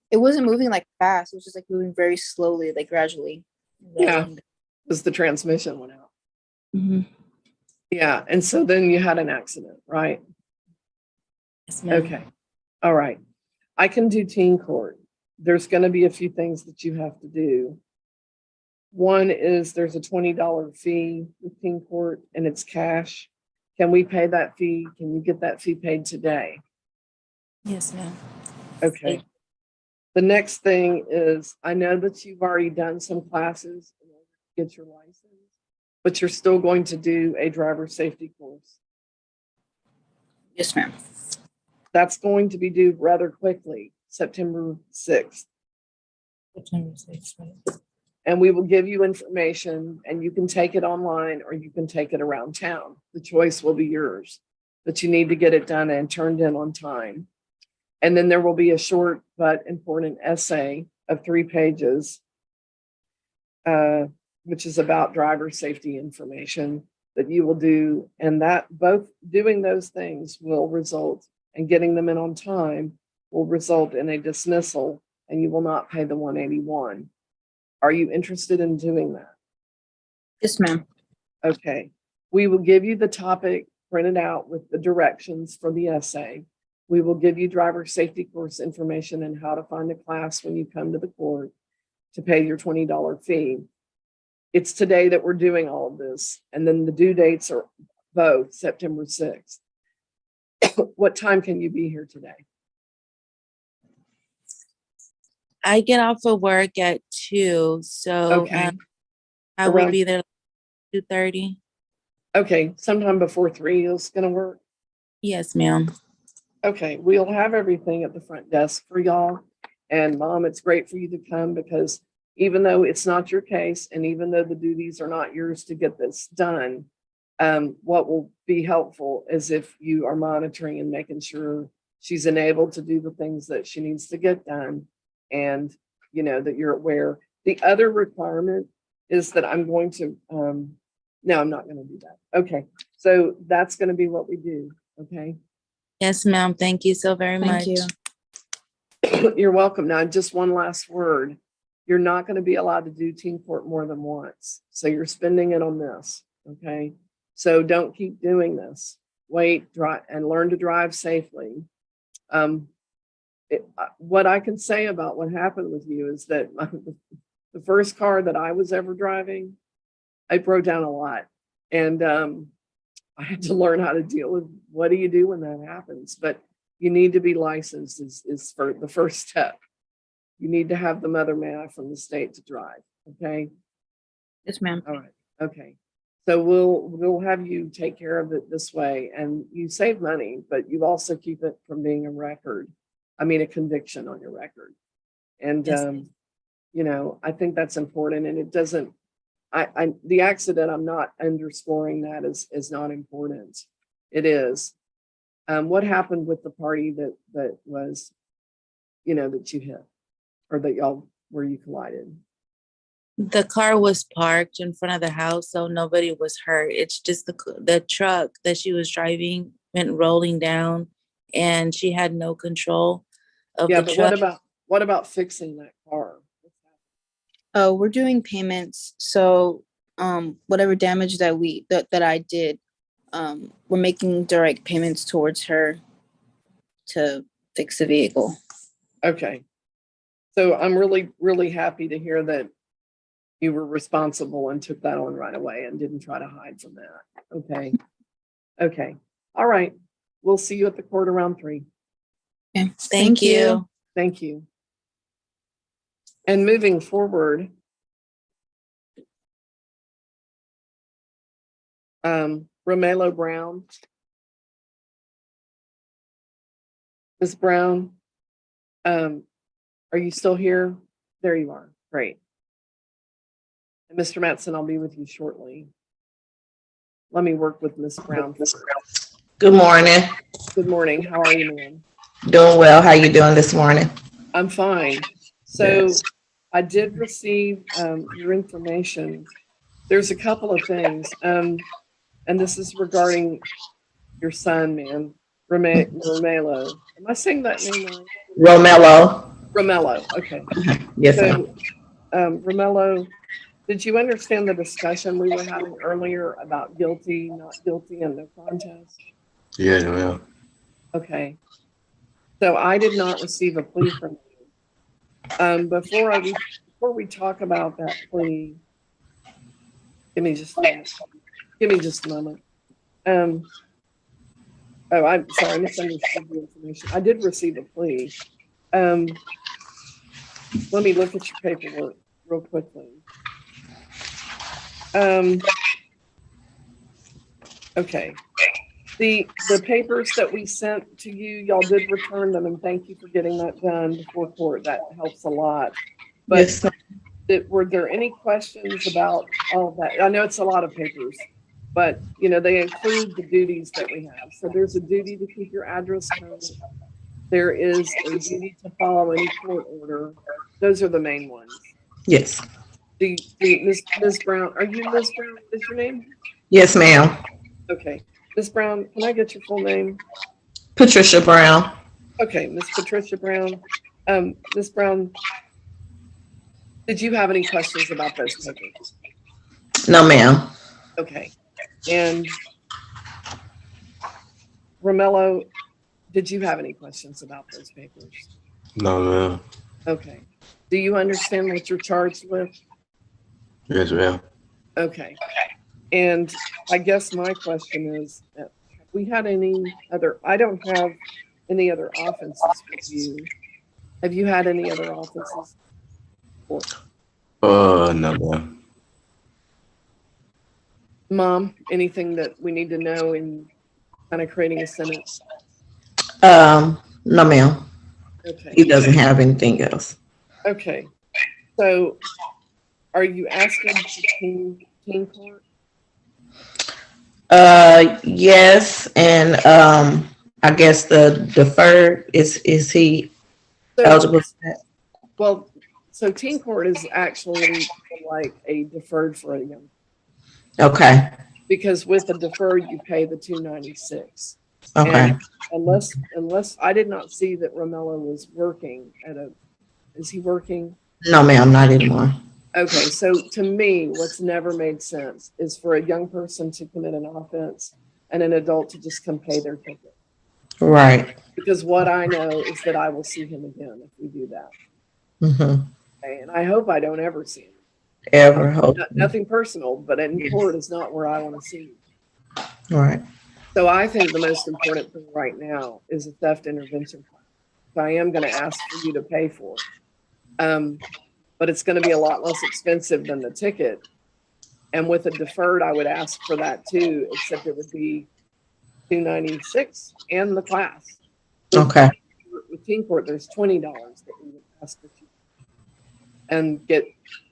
it wasn't moving like fast. It was just like moving very slowly, like gradually. Yeah. Because the transmission went out. Mhm. Yeah. And so then you had an accident, right? Yes, ma'am. Okay. All right. I can do teen court. There's going to be a few things that you have to do. One is there's a $20 fee with teen court and it's cash. Can we pay that fee? Can you get that fee paid today? Yes, ma'am. Okay. The next thing is, I know that you've already done some classes in order to get your license, but you're still going to do a driver safety course. Yes, ma'am. That's going to be due rather quickly, September 6th. September 6th, right? And we will give you information and you can take it online or you can take it around town. The choice will be yours, but you need to get it done and turned in on time. And then there will be a short but important essay of 3 pages, which is about driver safety information that you will do. And that both doing those things will result, and getting them in on time will result in a dismissal, and you will not pay the $181. Are you interested in doing that? Yes, ma'am. Okay. We will give you the topic printed out with the directions for the essay. We will give you driver safety course information and how to find a class when you come to the court to pay your $20 fee. It's today that we're doing all of this. And then the due dates are both September 6th. What time can you be here today? I get off of work at 2, so Okay. I will Around- be there 2:30. Okay, sometime before 3 is going to work. Yes, ma'am. Okay, we'll have everything at the front desk for y'all. And Mom, it's great for you to come because even though it's not your case and even though the duties are not yours to get this done, what will be helpful is if you are monitoring and making sure she's enabled to do the things that she needs to get done and that you're aware. The other requirement is that I'm going to, no, I'm not going to do that. Okay, so that's going to be what we do, okay? Yes, ma'am. Thank you so very much. Thank you. You're welcome. Now, just one last word. You're not going to be allowed to do teen court more than once. So you're spending it on this, okay? So don't keep doing this. Wait, drive, and learn to drive safely. What I can say about what happened with you is that the first car that I was ever driving, I broke down a lot. And I had to learn how to deal with what do you do when that happens. But you need to be licensed is for the first step. You need to have the mother man from the state to drive. Okay. Yes, ma'am. All right. Okay. So we'll have you take care of it this way, and you save money, but you also keep it from being a record. I mean, a conviction on your record. And Yes. I think that's important. And it doesn't. The accident, I'm not underscoring that is not important. It is. What happened with the party that was, that you hit, or that where you collided? The car was parked in front of the house, so nobody was hurt. It's just the truck that she was driving went rolling down, and she had no control of Yeah, the but truck. what about fixing that car? Oh, we're doing payments. So whatever damage that I did, we're making direct payments towards her to fix the vehicle. Okay. So I'm really, really happy to hear that you were responsible and took that on right away and didn't try to hide from that. Okay. Okay. All right. We'll see you at the court around 3. Okay. Thank you. Thank you. And moving forward, Romelo Brown. Ms. Brown, are you still here? There you are. Great. And Mr. Mattson, I'll be with you shortly. Let me work with Ms. Brown. Good morning. Good morning. How are you, ma'am? Doing well. How you doing this morning? I'm fine. So Yes. I did receive your information. There's a couple of things, and this is regarding your son, ma'am, Romello. Am I saying that name right? Romello. Romello, okay. Yes, ma'am. So, Romello, did you understand the discussion we were having earlier about guilty, not guilty, and no contest? Yes, ma'am. Okay. So I did not receive a plea from you. Before we talk about that plea, give me just a moment. Give me just a moment. Oh, I'm sorry, I misunderstood the information. I did receive a plea. Let me look at your paperwork real quickly. Okay. The papers that we sent to you, y'all did return them, and thank you for getting that done before court. That helps a lot. But Yes, ma'am. were there any questions about all of that? I know it's a lot of papers, but you know, they include the duties that we have. So there's a duty to keep your address current. There is a duty to follow any court order. Those are the main ones. Yes. Ms. Brown, are you Ms. Brown? Is your name? Yes, ma'am. Okay. Ms. Brown, can I get your full name? Patricia Brown. Okay, Ms. Patricia Brown. Ms. Brown, did you have any questions about those papers? No, ma'am. Okay. And Romello, did you have any questions about those papers? No, ma'am. Okay. Do you understand what you're charged with? Yes, ma'am. Okay. And I guess my question is, have we had any other, I don't have any other offenses with you. Have you had any other offenses? No, ma'am. Mom, anything that we need to know in kind of creating a sentence? No, ma'am. Okay. He doesn't have anything else. Okay. So are you asking for teen court? Yes, and I guess the deferred is he eligible for that? Well, so teen court is actually like a deferred for a young. Okay. Because with the deferred, you pay the $296. Okay. And unless I did not see that Romello was working is he working? No, ma'am, not anymore. Okay, so to me, what's never made sense is for a young person to commit an offense and an adult to just come pay their ticket. Right. Because what I know is that I will see him again if we do that. Mm-hmm. Okay, and I hope I don't ever see him. Ever hope. Nothing personal, but in court is not where I want to see him. Right. So I think the most important thing right now is a theft intervention plan. So I am going to ask for you to pay for it. But it's going to be a lot less expensive than the ticket. And with a deferred, I would ask for that too, except it would be $296 and the class. Okay. With teen court, there's $20 that we would ask for you. And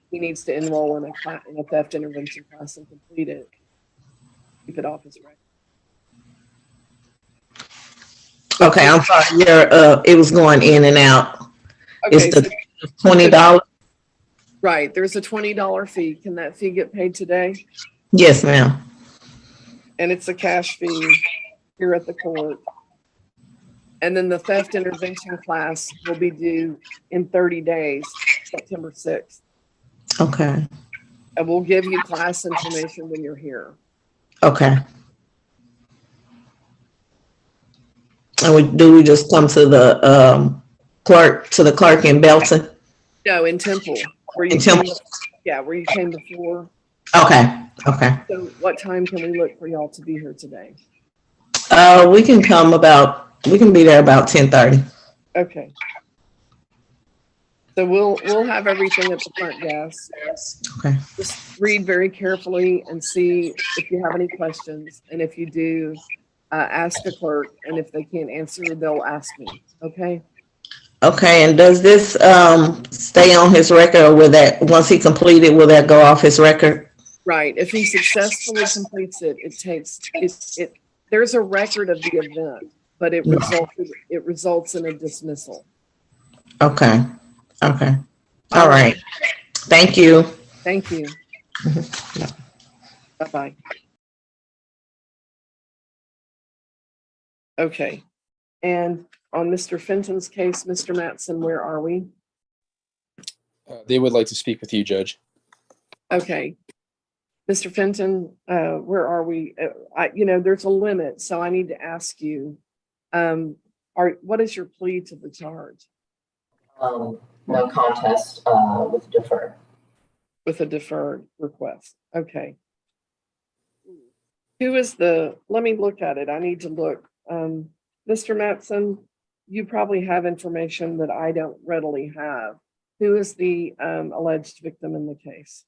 he needs to enroll in a theft intervention class and complete it. Keep it off his record. Okay, I'm sorry. It was going in and out. Okay, it's the $20. Right. There's a $20 fee. Can that fee get paid today? Yes, ma'am. And it's a cash fee here at the court. And then the theft intervention class will be due in 30 days, September 6th. Okay. And we'll give you class information when you're here. Okay. And we just come to the clerk in Belton? No, in Temple. Where you came before. Okay. Okay. So what time can we look for y'all to be here today? We can be there about 10:30. Okay. So we'll have everything at the front desk. Okay. Just read very carefully and see if you have any questions. And if you do, ask the clerk. And if they can't answer, they'll ask me. Okay. Okay. And does this stay on his record, or will that, once he completed, will that go off his record? Right. If he successfully completes it, there's a record of the event, but it results in a dismissal. Okay. Okay. All right. Thank you. Thank you. Bye-bye. Okay. And on Mr. Fenton's case, Mr. Mattson, where are we? They would like to speak with you, Judge. Okay. Mr. Fenton, where are we? There's a limit, so I need to ask you, what is your plea to the charge? No contest, with deferred. With a deferred request. Okay. Let me look at it. I need to look. Mr. Mattson, you probably have information that I don't readily have. Who is the alleged victim in the case?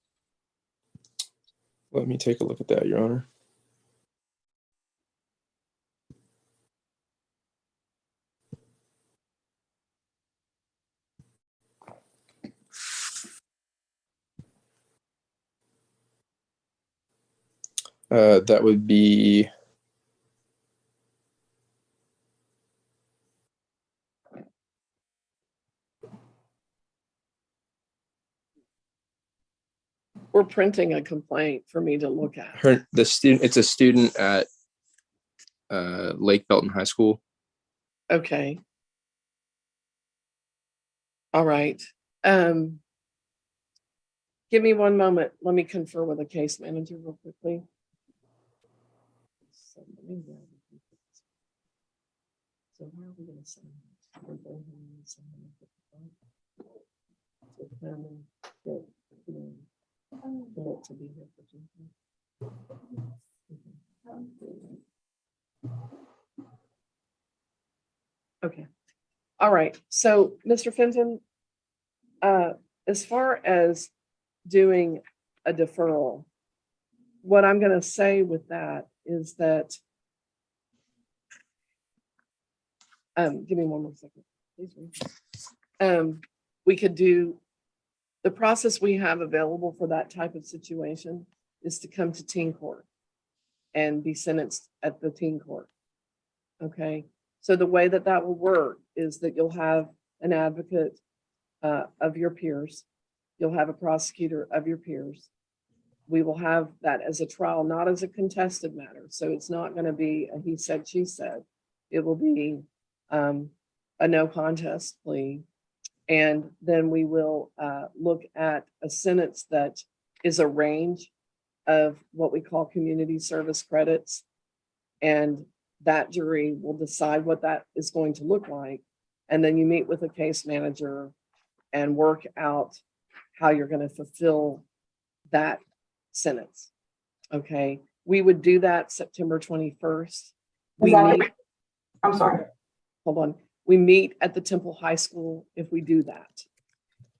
Let me take a look at that, Your Honor. That would be We're printing a complaint for me to look at. the student. It's a student at Lake Belton High School. Okay. All right. Give me one moment. Let me confer with the case manager real quickly. So how are we going to send this? We're going to send it to them and get it to be here for Tuesday. Okay. All right. So, Mr. Fenton, as far as doing a deferral, what I'm going to say with that is that, give me one more second, please. We could do, the process we have available for that type of situation is to come to teen court and be sentenced at the teen court. Okay. So the way that that will work is that you'll have an advocate of your peers. You'll have a prosecutor of your peers. We will have that as a trial, not as a contested matter. So it's not going to be a he said, she said. It will be a no contest plea. And then we will look at a sentence that is a range of what we call community service credits. And that jury will decide what that is going to look like. And then you meet with a case manager and work out how you're going to fulfill that sentence. Okay. We would do that September 21st. I'm sorry. Hold on. We meet at the Temple High School if we do that.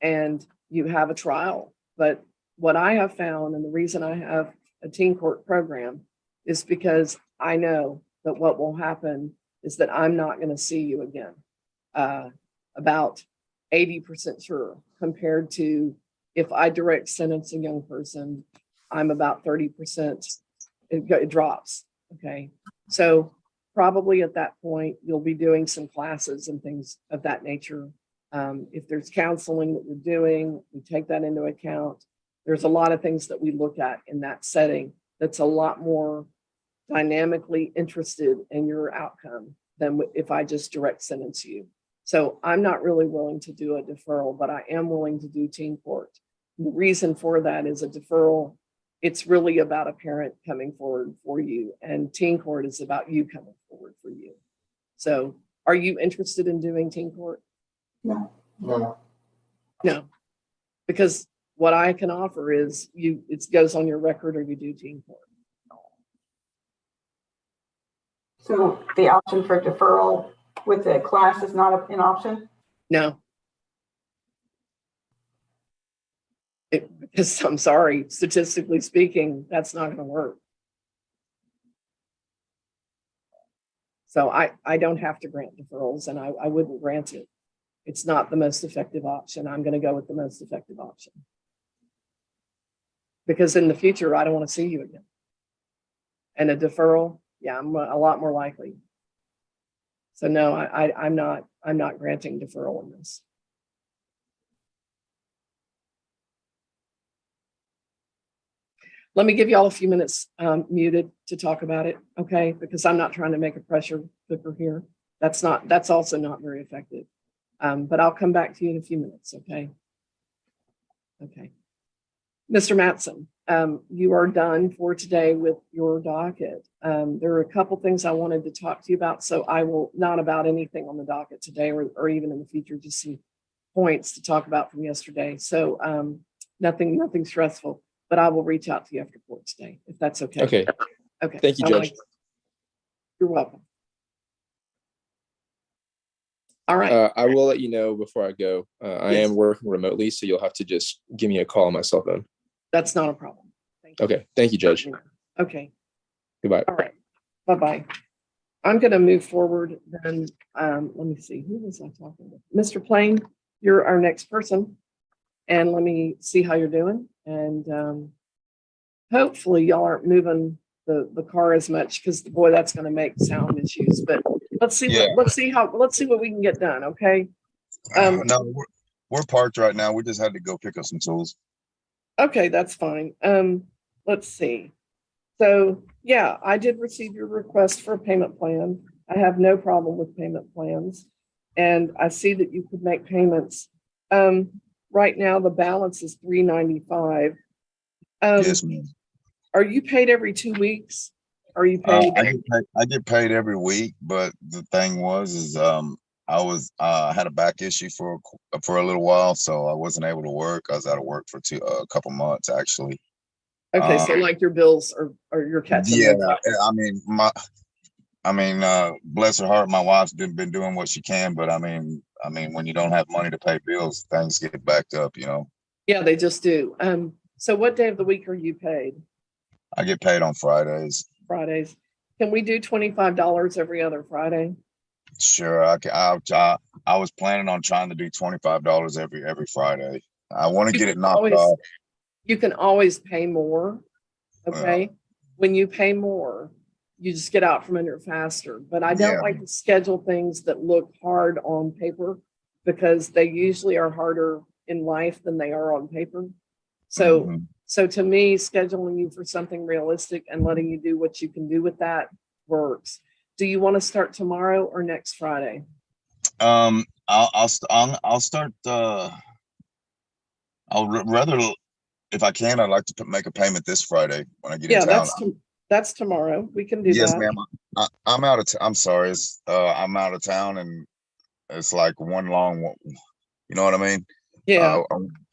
And you have a trial. But what I have found, and the reason I have a teen court program, is because I know that what will happen is that I'm not going to see you again. About 80% sure, compared to if I direct sentence a young person, I'm about 30%, it drops. Okay. So probably at that point, you'll be doing some classes and things of that nature. If there's counseling that you're doing, we take that into account. There's a lot of things that we look at in that setting that's a lot more dynamically interested in your outcome than if I just direct sentence you. So I'm not really willing to do a deferral, but I am willing to do teen court. The reason for that is a deferral, it's really about a parent coming forward for you, and teen court is about you coming forward for you. So are you interested in doing teen court? No. No, because what I can offer is it goes on your record or you do teen court. So the option for deferral with the class is not an option? No. Because I'm sorry, statistically speaking, that's not going to work. So I don't have to grant deferrals, and I wouldn't grant it. It's not the most effective option. I'm going to go with the most effective option. Because in the future, I don't want to see you again. And a deferral, yeah, I'm a lot more likely. So no, I'm not granting deferral in this. Let me give y'all a few minutes muted to talk about it, okay? Because I'm not trying to make a pressure cooker here. that's also not very effective. But I'll come back to you in a few minutes, okay? Okay. Mr. Mattson, you are done for today with your docket. There are a couple things I wanted to talk to you about, so I will not about anything on the docket today or even in the future, just some points to talk about from yesterday. So nothing stressful, but I will reach out to you after court today, if that's okay. Okay. Okay. Thank you, Judge. You're welcome. All right. I will let you know before I go. I Yes. am working remotely, so you'll have to just give me a call on my cell phone. That's not a problem. Thank you. Okay. Thank you, Judge. Okay. Goodbye. All right. Bye-bye. I'm going to move forward then. Let me see. Who was I talking with? Mr. Plain, you're our next person. And let me see how you're doing. And hopefully y'all aren't moving the car as much, because boy, that's going to make sound issues. But let's see let's see what we can get done. Okay. No, we're parked right now. We just had to go pick up some tools. Okay, that's fine. Let's see. So yeah, I did receive your request for a payment plan. I have no problem with payment plans. And I see that you could make payments. Right now the balance is $395. Yes, ma'am. Are you paid every 2 weeks? Are you paid? I get paid every week, but the thing is I had a back issue for a little while, so I wasn't able to work. I was out of work for a couple months actually. Okay, so like your bills or your catching. Yeah, I mean, bless her heart, my wife's been doing what she can, but I mean, when you don't have money to pay bills, things get backed up, you know. Yeah, they just do. So what day of the week are you paid? I get paid on Fridays. Fridays. Can we do $25 every other Friday? Sure, I was planning on trying to do $25 every Friday. I want to get it knocked off. You can always pay more. Okay. When you pay more, you just get out from under it faster. But I don't like to schedule things that look hard on paper, because they usually are harder in life than they are on paper. So So to me, scheduling you for something realistic and letting you do what you can do with that works. Do you want to start tomorrow or next Friday? I'll start. I'll rather, if I can, I'd like to make a payment this Friday when I get in town. That's tomorrow. We can do that. Yes, ma'am. I'm out of. I'm sorry. I'm out of town, and it's like one long. You know what I mean? Yeah.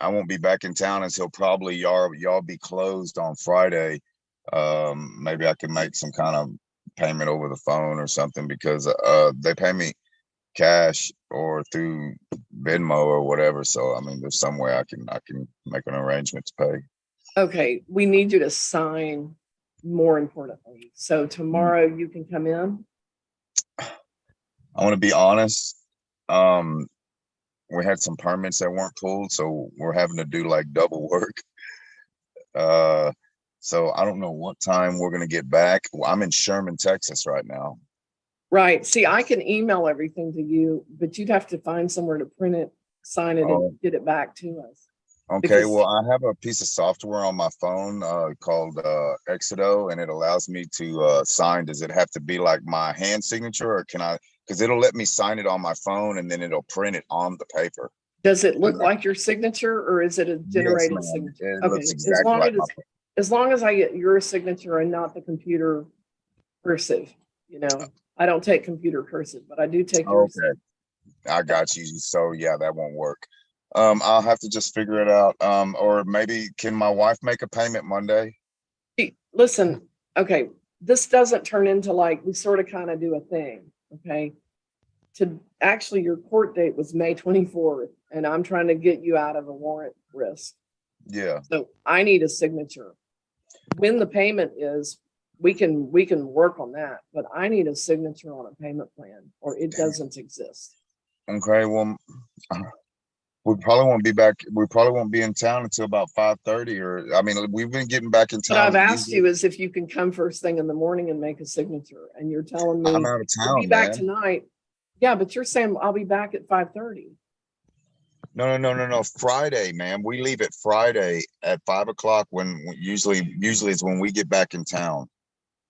I won't be back in town until probably y'all be closed on Friday. Maybe I can make some kind of payment over the phone or something, because they pay me cash or through Venmo or whatever. So I mean, there's some way I can make an arrangement to pay. Okay, we need you to sign, more importantly. So tomorrow you can come in. I want to be honest. We had some permits that weren't pulled, so we're having to do like double work. So I don't know what time we're gonna get back. I'm in Sherman, Texas right now. Right. See, I can email everything to you, but you'd have to find somewhere to print it, sign it, and get it back to us. Okay, well, I have a piece of software on my phone called Exito, and it allows me to sign. Does it have to be like my hand signature, or can I? Because it'll let me sign it on my phone, and then it'll print it on the paper. Does it look like your signature, or is it a generated signature? It looks exactly like my paper. As long as I get your signature and not the computer cursive, you know, I don't take computer cursive, but I do take yours. Okay, I got you. So yeah, that won't work. I'll have to just figure it out. Or maybe can my wife make a payment Monday? Listen, okay, this doesn't turn into like, we sort of kind of do a thing, okay? Actually, your court date was May 24th, and I'm trying to get you out of a warrant risk. Yeah. So I need a signature. When the payment is, we can work on that, but I need a signature on a payment plan, or it doesn't exist. Okay, well, we probably won't be back. We probably won't be in town until about 5:30, or I mean, we've been getting back in town. What I've asked you is if you can come first thing in the morning and make a signature, and you're telling me I'm out of town, I'll be back man. tonight. Yeah, but you're saying I'll be back at 5:30. No. Friday, man. We leave it Friday at 5 o'clock. When usually is when we get back in town.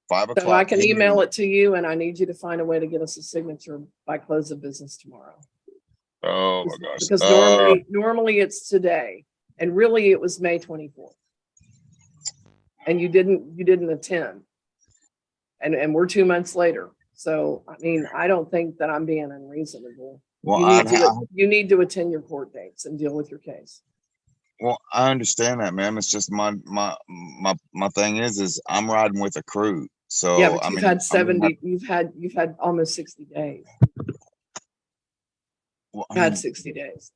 5 So I o'clock can here. email it to you, and I need you to find a way to get us a signature by close of business tomorrow. Oh my gosh. Because normally it's today, and really it was May 24th. And you didn't attend. And we're 2 months later. So, I mean, I don't think that I'm being unreasonable. Well, You need to attend your court dates and deal with your case. well, I understand that, ma'am. It's just my thing is I'm riding with a crew. So Yeah, but I you've mean, had 70, you've had almost 60 days. well, I You've had mean, 60 days.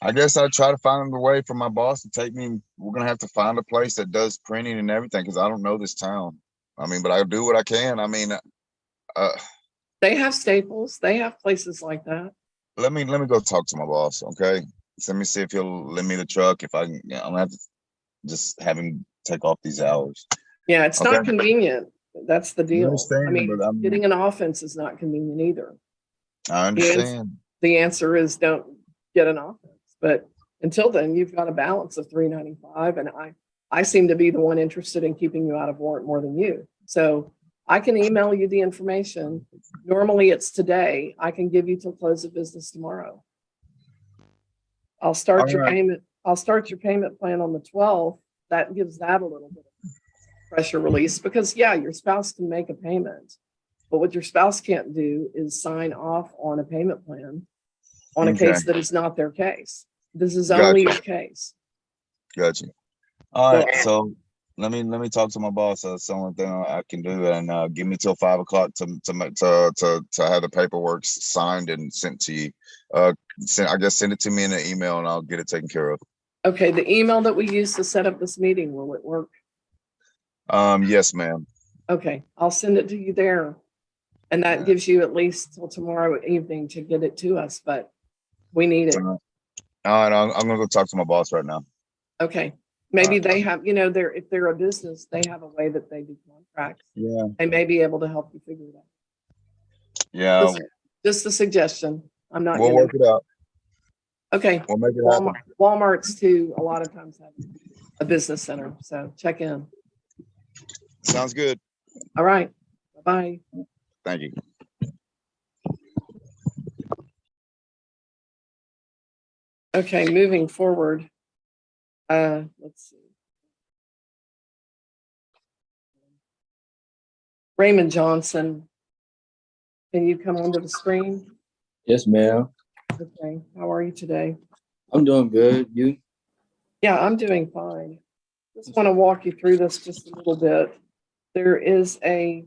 I guess I'll try to find a way for my boss to take me. We're gonna have to find a place that does printing and everything because I don't know this town. I mean, but I'll do what I can. I mean, They have Staples. They have places like that. let me go talk to my boss, okay? So let me see if he'll lend me the truck. If I can, I'm gonna have to just have him take off these hours. Yeah, it's not Okay. convenient. That's the I deal. I understand, mean, but getting an offense is not convenient either. I understand. The answer is don't get an offense. But until then, you've got a balance of $395, and I seem to be the one interested in keeping you out of warrant more than you. So I can email you the information. Normally it's today. I can give you till close of business tomorrow. I'll start your All right. payment. I'll start your payment plan on the 12th. That gives that a little bit of pressure release because yeah, your spouse can make a payment, but what your spouse can't do is sign off on a payment plan on a Okay. case that is not their case. This is only your case. Gotcha. All right. So let me talk to my boss. That's the only thing I can do, and give me till 5 o'clock to have the paperwork signed and sent to you. Send it to me in an email, and I'll get it taken care of. Okay, the email that we used to set up this meeting, will it work? Yes, ma'am. Okay, I'll send it to you there. And that gives you at least till tomorrow evening to get it to us, but we need it. All right. I'm gonna go talk to my boss right now. Okay, maybe they have, if they're a business, they have a way that they do contracts. Yeah. They may be able to help you figure it out. Yeah. Just a suggestion. I'm not. We'll work it out. Okay. We'll make it happen. Walmart's too, a lot of times have a business center, so check in. Sounds good. All right. Bye-bye. Thank you. Okay, moving forward. Let's see. Raymond Johnson, can you come onto the screen? Yes, ma'am. Okay, how are you today? I'm doing good. You? Yeah, I'm doing fine. Just want to walk you through this just a little bit. There is a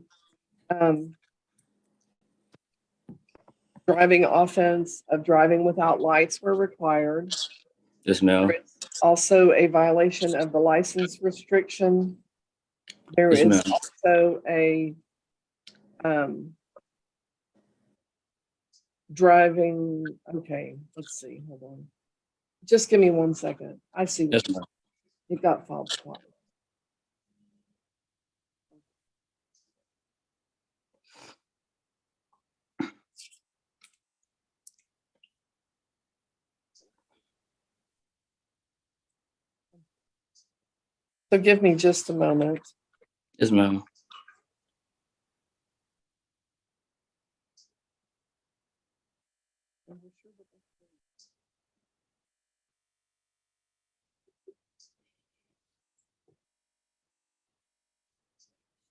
driving offense of driving without lights where required. Yes, ma'am. There is also a violation of the license restriction. There Yes, is ma'am. also a driving. Okay, let's see. Hold on. Just give me 1 second. I see. Yes, ma'am. It got filed twice. So give me just a moment. Yes, ma'am.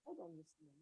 Hold on just a minute.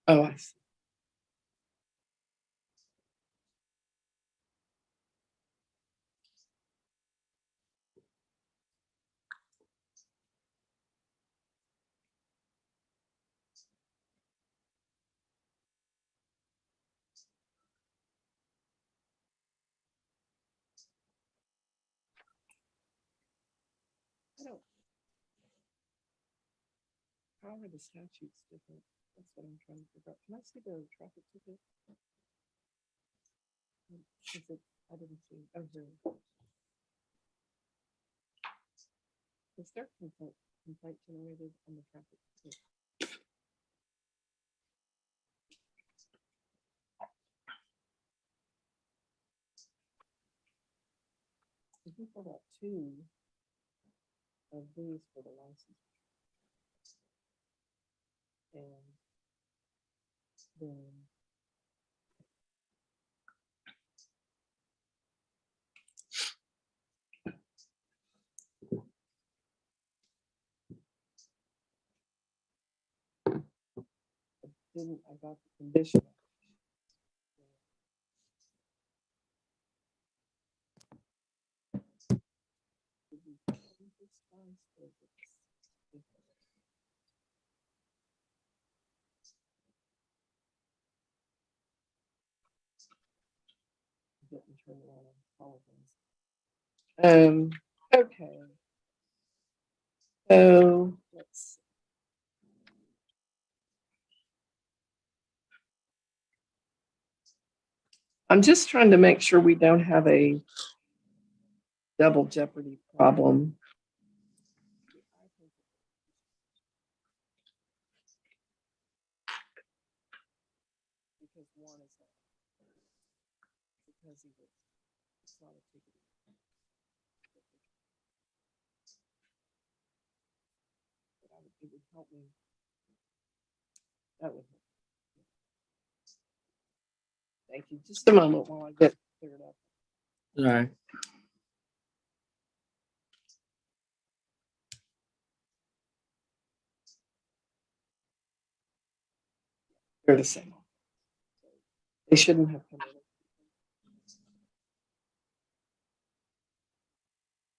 Oh, I see. How are the statutes different? That's what I'm trying to figure out. Can I see the traffic ticket? Is it, I didn't see. Oh, here. Is there complaint generated on the traffic ticket? We filled out 2 of these for the license. And then I got the condition. Didn't turn around and apologize. Okay. So let's see. I'm just trying to make sure we don't have a double jeopardy problem. Because one is not. Because he was, it's not a ticket. But it would help me. That would help. Thank you. Just a moment while I get cleared up. All right. They're the same. They shouldn't have come in.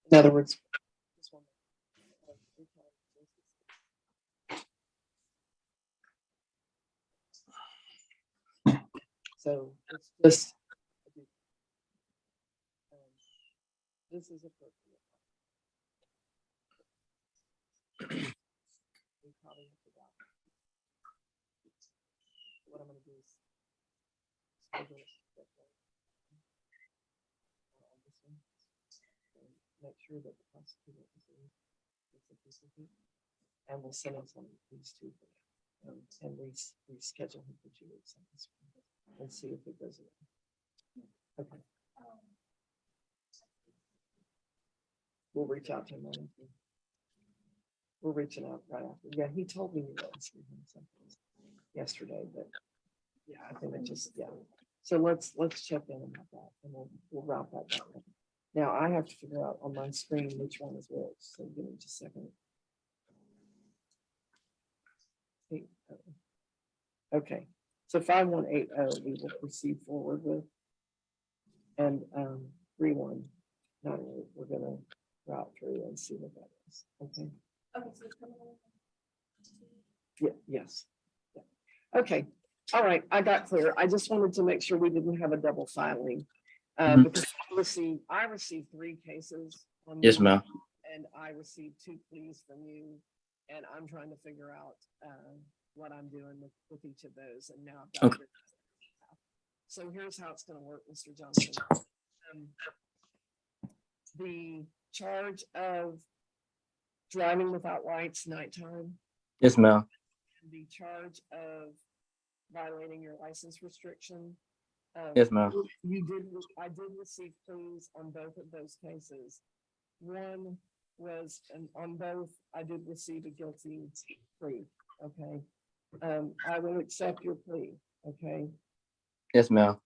In other words, this one. So it's just this is appropriate. We probably have to go. What I'm going to do is schedule it on this one and make sure that the prosecutor is in and we'll send him some of these 2 and reschedule him for 2 weeks on this one and see if it goes away. Okay. We'll reach out to him. We're reaching out right after. Yeah, he told me he was something yesterday, but yeah, I think it just, yeah. So let's check in about that and we'll route that down. Now I have to figure out on my screen which one is which. So give me just a second. Okay, so 5180 we will proceed forward with. And 3198 we're gonna route through and see what that is. Okay. Okay, so it's coming in. Yeah, yes. Yeah. Okay. All right. I got clear. I just wanted to make sure we didn't have a double filing. Because I received 3 cases. Yes, ma'am. And I received 2 pleas from you. And I'm trying to figure out what I'm doing with each of those. And now I've got Okay. So here's how it's going to work, Mr. Johnson. The charge of driving without lights nighttime. Yes, ma'am. The charge of violating your license restriction. Yes, ma'am. I did receive pleas on both of those cases. One was, and on both, I did receive a guilty plea. Okay. I will accept your plea. Okay. Yes, ma'am.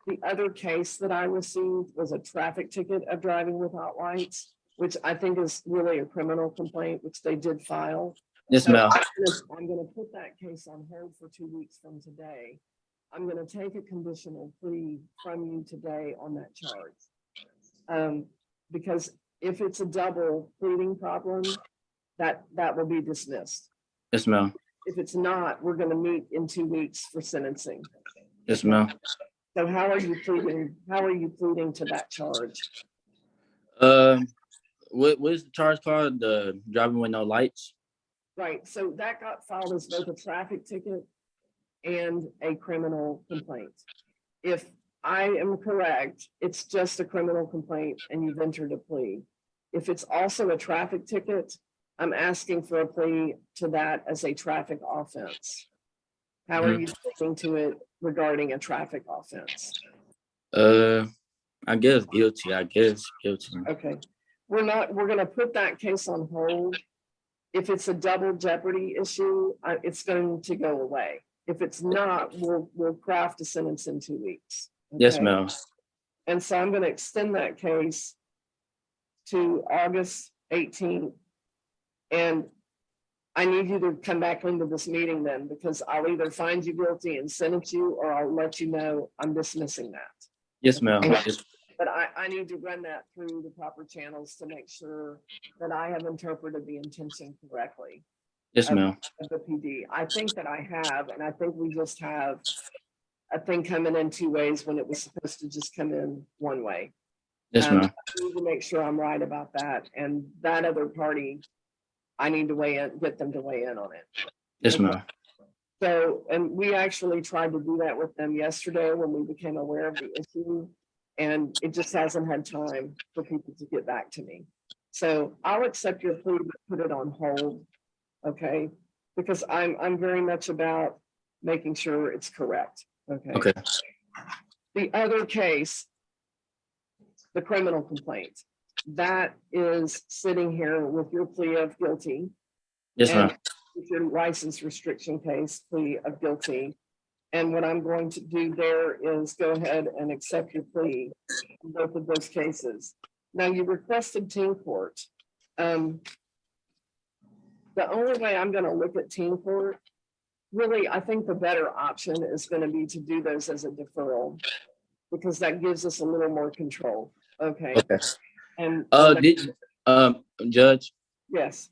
The other case that I received was a traffic ticket of driving without lights, which I think is really a criminal complaint, which they did file. Yes, So ma'am. I'm gonna put that case on hold for 2 weeks from today. I'm gonna take a conditional plea from you today on that charge. Because if it's a double pleading problem, that will be dismissed. Yes, ma'am. If it's not, we're gonna meet in 2 weeks for sentencing. Yes, ma'am. So how are you pleading? How are you pleading to that charge? What is the charge called? The driving with no lights? Right, so that got filed as both a traffic ticket and a criminal complaint. If I am correct, it's just a criminal complaint and you've entered a plea. If it's also a traffic ticket, I'm asking for a plea to that as a traffic offense. How are you speaking to it regarding a traffic offense? I guess guilty. Okay, we're gonna put that case on hold. If it's a double jeopardy issue, it's going to go away. If it's not, we'll craft a sentence in 2 weeks. Yes, okay? ma'am. And so I'm gonna extend that case to August 18th. And I need you to come back into this meeting then, because I'll either find you guilty and sentence you, or I'll let you know I'm dismissing that. Yes, ma'am. Yes. But I need to run that through the proper channels to make sure that I have interpreted the intention correctly. Yes, ma'am. Of the PD. I think that I have, and I think we just have a thing coming in 2 ways when it was supposed to just come in 1 way. Yes, ma'am. I need to make sure I'm right about that, and that other party, I need to weigh in, get them to weigh in on it. Yes, ma'am. So, and we actually tried to do that with them yesterday when we became aware of the issue. And it just hasn't had time for people to get back to me. So I'll accept your plea, but put it on hold, okay? Because I'm very much about making sure it's correct, okay? Okay. The other case, the criminal complaint, that is sitting here with your plea of guilty. Yes, and ma'am. with your license restriction case, plea of guilty. And what I'm going to do there is go ahead and accept your plea in both of those cases. Now, you requested teen court. The only way I'm going to look at teen court, really, I think the better option is going to be to do those as a deferral, because that gives us a little more control. Okay. Okay. And Judge, yes,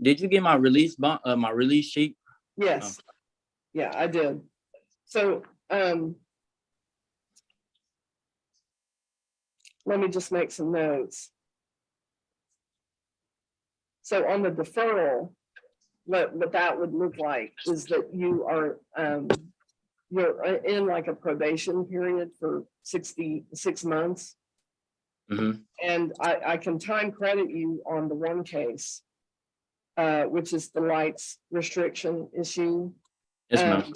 did you get my release bond, my release sheet? yes, yeah, I did. So, let me just make some notes. So on the deferral, what that would look like is that you are, you're in like a probation period for 66 months. Mm-hmm. And I can time credit you on the one case, which is the lights restriction issue. Yes, ma'am.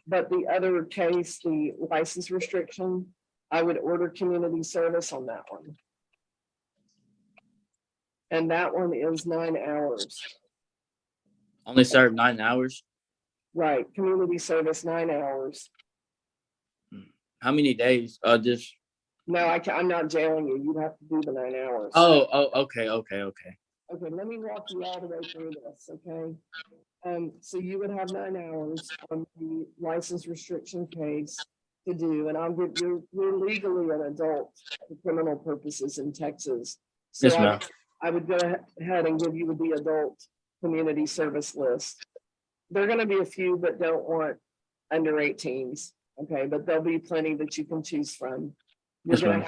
But the other case, the license restriction, I would order community service on that one. And that one is 9 hours. Only served 9 hours. Right, community service, 9 hours. How many days? Just. No, I'm not jailing you. You'd have to do the 9 hours. Oh, okay. Okay, let me walk you all the way through this, okay? So you would have 9 hours on the license restriction case to do, and I'll give you, you're legally an adult for criminal purposes in Texas. So Yes, ma'am. I would go ahead and give you the adult community service list. There are gonna be a few that don't want under 18s, okay, but there'll be plenty that you can choose from. You're Yes, gonna ma'am.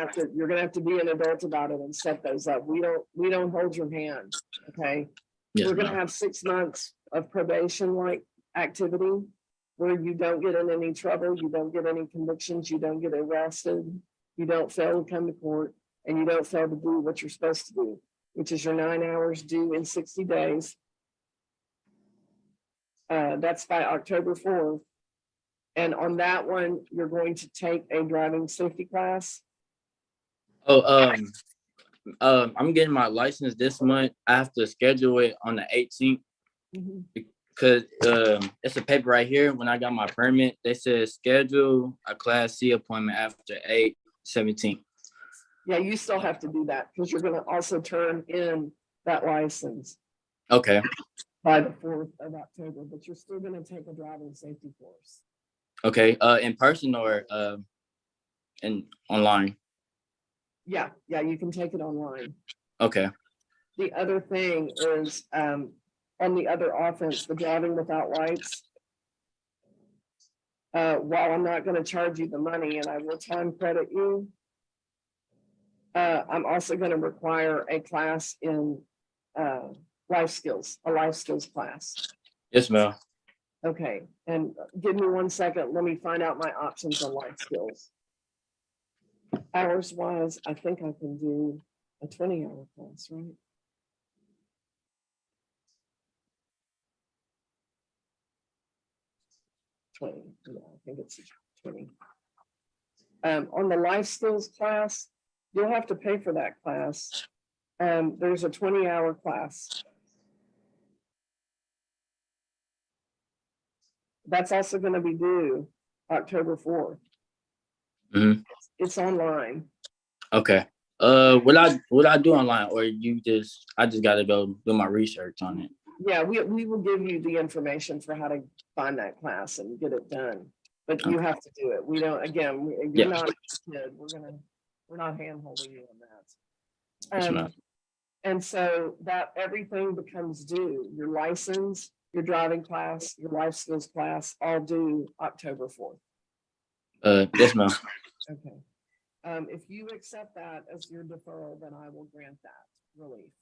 have to be an adult about it and set those up. We don't hold your hand, okay? Yes, We're gonna ma'am. have 6 months of probation-like activity where you don't get in any trouble, you don't get any convictions, you don't get arrested, you don't fail to come to court, and you don't fail to do what you're supposed to do, which is your 9 hours due in 60 days. That's by October 4th. And on that one, you're going to take a driving safety class. Oh, I'm getting my license this month. I have to schedule it on the 18th Cause it's a paper right here. When I got my permit, they said schedule a Class C appointment after 8/17. Yeah, you still have to do that because you're gonna also turn in that license Okay. by the 4th of October, but you're still gonna take a driving safety course. Okay. In person or in online? Yeah, you can take it online. Okay. The other thing is, on the other offense, the driving without lights. While I'm not gonna charge you the money and I will time credit you, I'm also gonna require a class in, life skills, a life skills class. Yes, ma'am. Okay, and give me 1 second, let me find out my options on life skills. Hours wise, I think I can do a 20-hour class, right? Yeah, I think it's 20. On the life skills class, you'll have to pay for that class. There's a 20-hour class. That's also going to be due October 4th. Mhm. It's online. Okay. Will I do online or I just gotta go do my research on it? Yeah, we will give you the information for how to find that class and get it done. But you have to do it. We don't, again, Yeah. you're not a kid. We're not hand-holding you on that. Yes, ma'am. And so that everything becomes due. Your license, your driving class, your life skills class, all due October 4th. Yes, ma'am. Okay. If you accept that as your deferral, then I will grant that relief.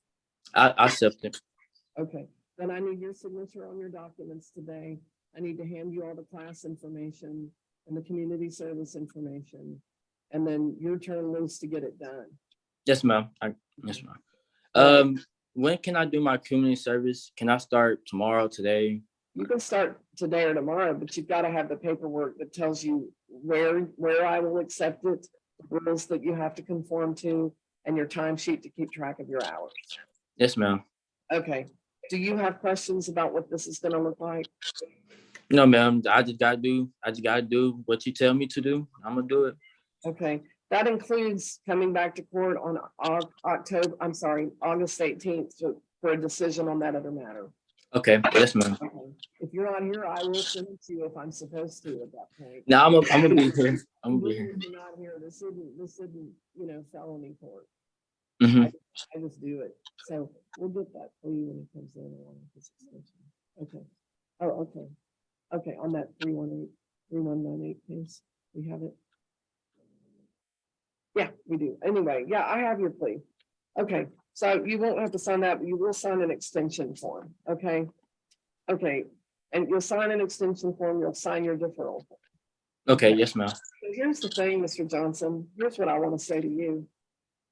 I accept it. Okay, then I need your signature on your documents today. I need to hand you all the class information and the community service information. And then your turn loose to get it done. Yes, ma'am. Yes, ma'am. When can I do my community service? Can I start tomorrow, today? You can start today or tomorrow, but you've got to have the paperwork that tells you where I will accept it, the rules that you have to conform to, and your timesheet to keep track of your hours. Yes, ma'am. Okay. Do you have questions about what this is going to look like? No, ma'am. I just gotta do what you tell me to do. I'm gonna do it. Okay. That includes coming back to court on August 18th for a decision on that other matter. Okay. Yes, ma'am. Okay. If you're not here, I will send it to you if I'm supposed to at that point. No, I'm gonna be here. I'm gonna be here. You're not here. This isn't, felony court. Mm-hmm. I just do it. So we'll get that for you when it comes in along with this extension. Okay. Oh, okay. Okay, on that 3198 case, we have it. Yeah, we do. Anyway, yeah, I have your plea. Okay, so you won't have to sign that, but you will sign an extension form, okay? Okay, and you'll sign an extension form, you'll sign your deferral. Okay, yes, ma'am. So here's the thing, Mr. Johnson, here's what I want to say to you.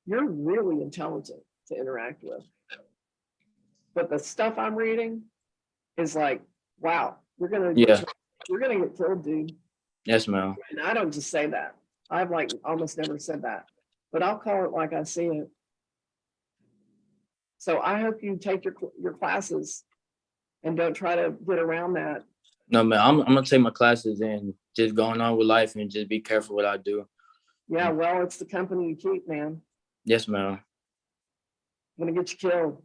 You're really intelligent to interact with. But the stuff I'm reading is like, wow, you're gonna get killed, dude. Yes, ma'am. And I don't just say that. I've almost never said that, but I'll call it like I see it. So I hope you take your classes and don't try to get around that. No, man. I'm gonna take my classes and just going on with life and just be careful what I do. Yeah, well, it's the company you keep, man. Yes, ma'am. I'm gonna get you killed.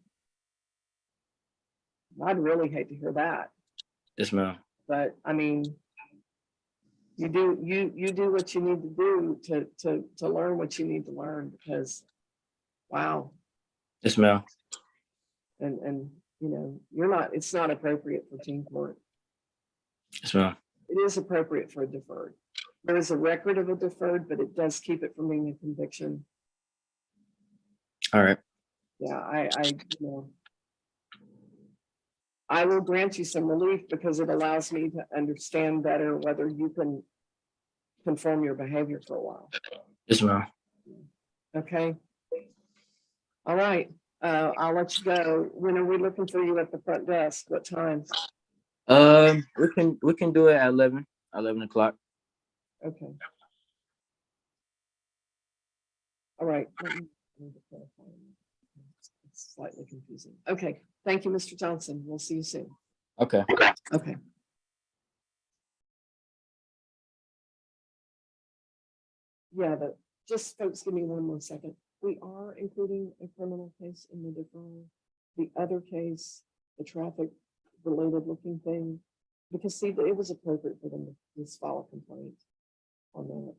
I'd really hate to hear that. Yes, ma'am. But I mean, you do what you need to do to learn what you need to learn, because wow. Yes, ma'am. And it's not appropriate for teen court. Yes, ma'am. It is appropriate for a deferred. There is a record of a deferred, but it does keep it from being a conviction. All right. Yeah, I will grant you some relief because it allows me to understand better whether you can conform your behavior for a while. Yes, ma'am. Okay. All right. I'll let you go. When are we looking for you at the front desk? What time? We can do it at 11 o'clock. Okay. All right. It's slightly confusing. Okay. Thank you, Mr. Johnson. We'll see you soon. Okay. Okay. Yeah, but just folks, give me one more second. We are including a criminal case in the deferral. The other case, the traffic related looking thing, because see, it was appropriate for them to just file a complaint on that.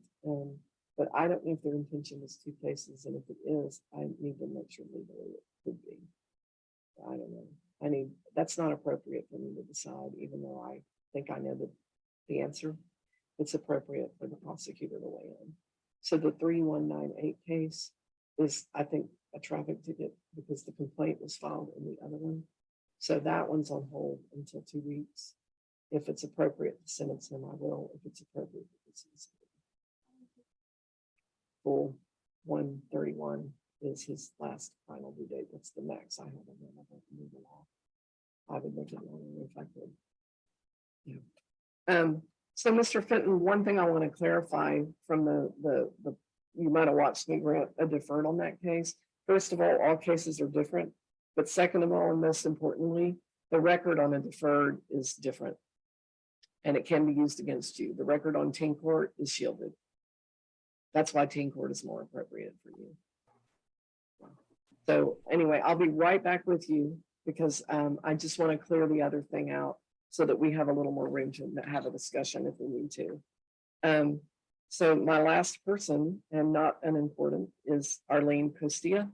But I don't know if their intention was two cases, and if it is, I need to make sure legally it could be. I don't know. That's not appropriate for me to decide, even though I think I know the answer. It's appropriate for the prosecutor to weigh in. So the 3198 case is, I think, a traffic ticket because the complaint was filed in the other one. So that one's on hold until 2 weeks. If it's appropriate to sentence him, I will. If it's appropriate to dismiss him. Full 131 is his last final due date. That's the max I have on him. I don't move the law. I would make it longer if I could. Yeah. So Mr. Fenton, one thing I want to clarify from the you might have watched me grant a deferred on that case. First of all cases are different. But second of all, and most importantly, the record on a deferred is different. And it can be used against you. The record on teen court is shielded. That's why teen court is more appropriate for you. So anyway, I'll be right back with you because I just want to clear the other thing out so that we have a little more room to have a discussion if we need to. So my last person, and not unimportant, is Arlene Costia.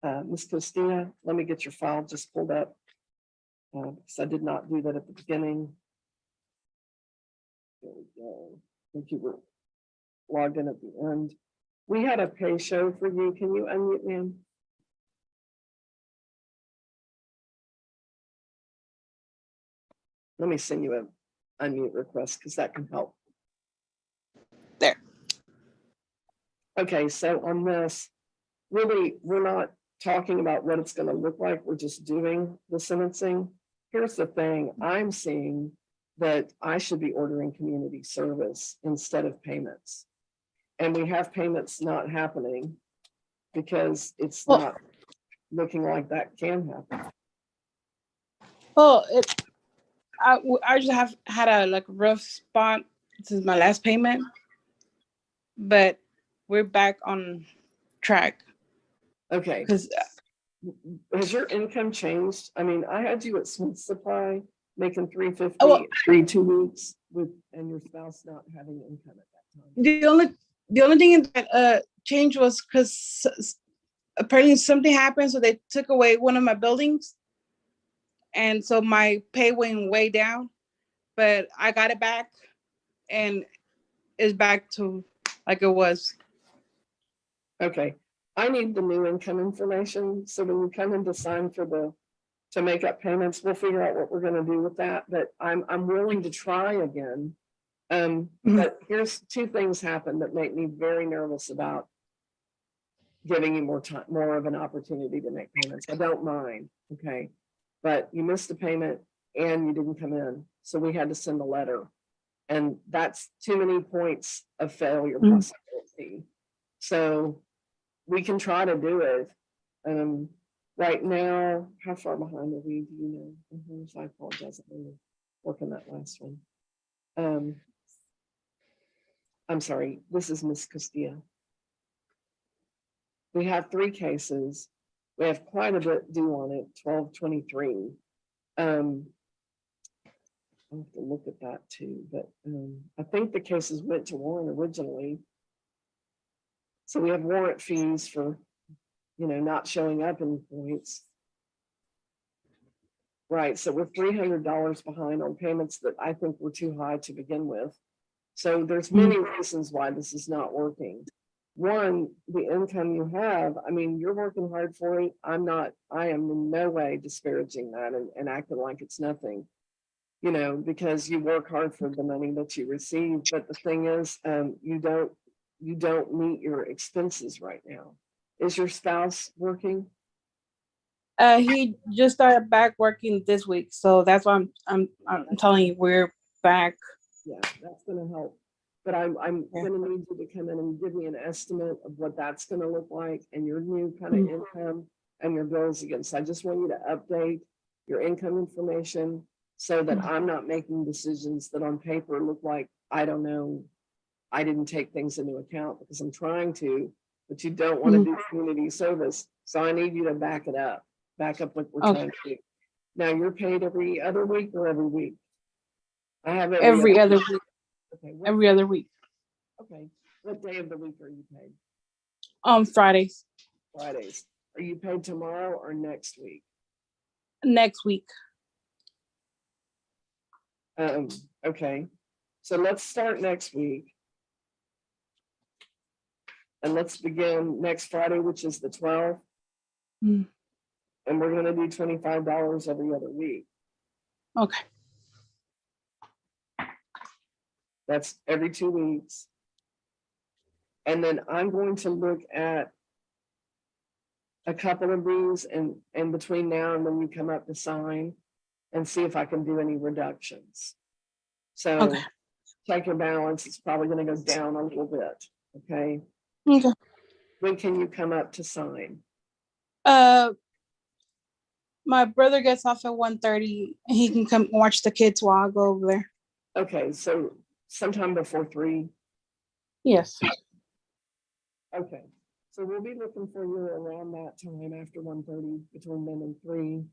Ms. Costia, let me get your file just pulled up because I did not do that at the beginning. There we go. I think you were logged in at the end. We had a pay show for you. Can you unmute, ma'am? Let me send you an unmute request because that can help. There. Okay, so on this, really, we're not talking about what it's going to look like. We're just doing the sentencing. Here's the thing. I'm seeing that I should be ordering community service instead of payments. And we have payments not happening because it's not looking like that can happen. Well, I just have had a rough spot since my last payment, but we're back on track. Okay. Because has your income changed? I mean, I had you at Smith Supply making $350 every 2 weeks and your spouse not having income at that time. The only thing that changed was because apparently something happened, so they took away one of my buildings, and so my pay went way down. But I got it back, and it's back to like it was. Okay, I need the new income information. So when you come in to sign to make up payments, we'll figure out what we're going to do with that. But I'm willing to try again. But here's two things happen that make me very nervous about giving you more of an opportunity to make payments. I don't mind, okay, but you missed a payment and you didn't come in, so we had to send a letter, and that's too many points of failure possibility. So we can try to do it. Right now, how far behind are we? Do you know? I apologize. I'm really working that last one. I'm sorry. This is Miss Castilla. We have 3 cases. We have quite a bit due on it. 1223. I have to look at that too, but I think the cases went to warrant originally. So we have warrant fees for, not showing up in points. Right, so we're $300 behind on payments that I think were too high to begin with. So there's many reasons why this is not working. One, the income you have, I mean, you're working hard for it. I am in no way disparaging that and acting like it's nothing, because you work hard for the money that you receive. But the thing is, you don't meet your expenses right now. Is your spouse working? He just started back working this week, so that's why I'm telling you we're back. Yeah, that's going to help. But I'm going to need you to come in and give me an estimate of what that's going to look like and your new kind of income and your bills again. So I just want you to update your income information so that I'm not making decisions that on paper look like, I don't know, I didn't take things into account because I'm trying to, but you don't want to do community service. So I need you to back it up, back up what we're trying to do. Now, you're paid every other week or every week? I have Every other week. Okay, Every other week. okay. What day of the week are you paid? Fridays. Fridays. Are you paid tomorrow or next week? Next week. Okay. So let's start next week. And let's begin next Friday, which is the 12th. Mm. And we're gonna do $25 every other week. Okay. That's every 2 weeks. And then I'm going to look at a couple of these and between now and when you come up to sign and see if I can do any reductions. So Okay. check your balance. It's probably gonna go down a little bit, okay? Okay. When can you come up to sign? My brother gets off at 1:30. He can come watch the kids while I go over there. Okay, so sometime before 3. Yes. Okay, so we'll be looking for you around that time after 1:30, between then and 3,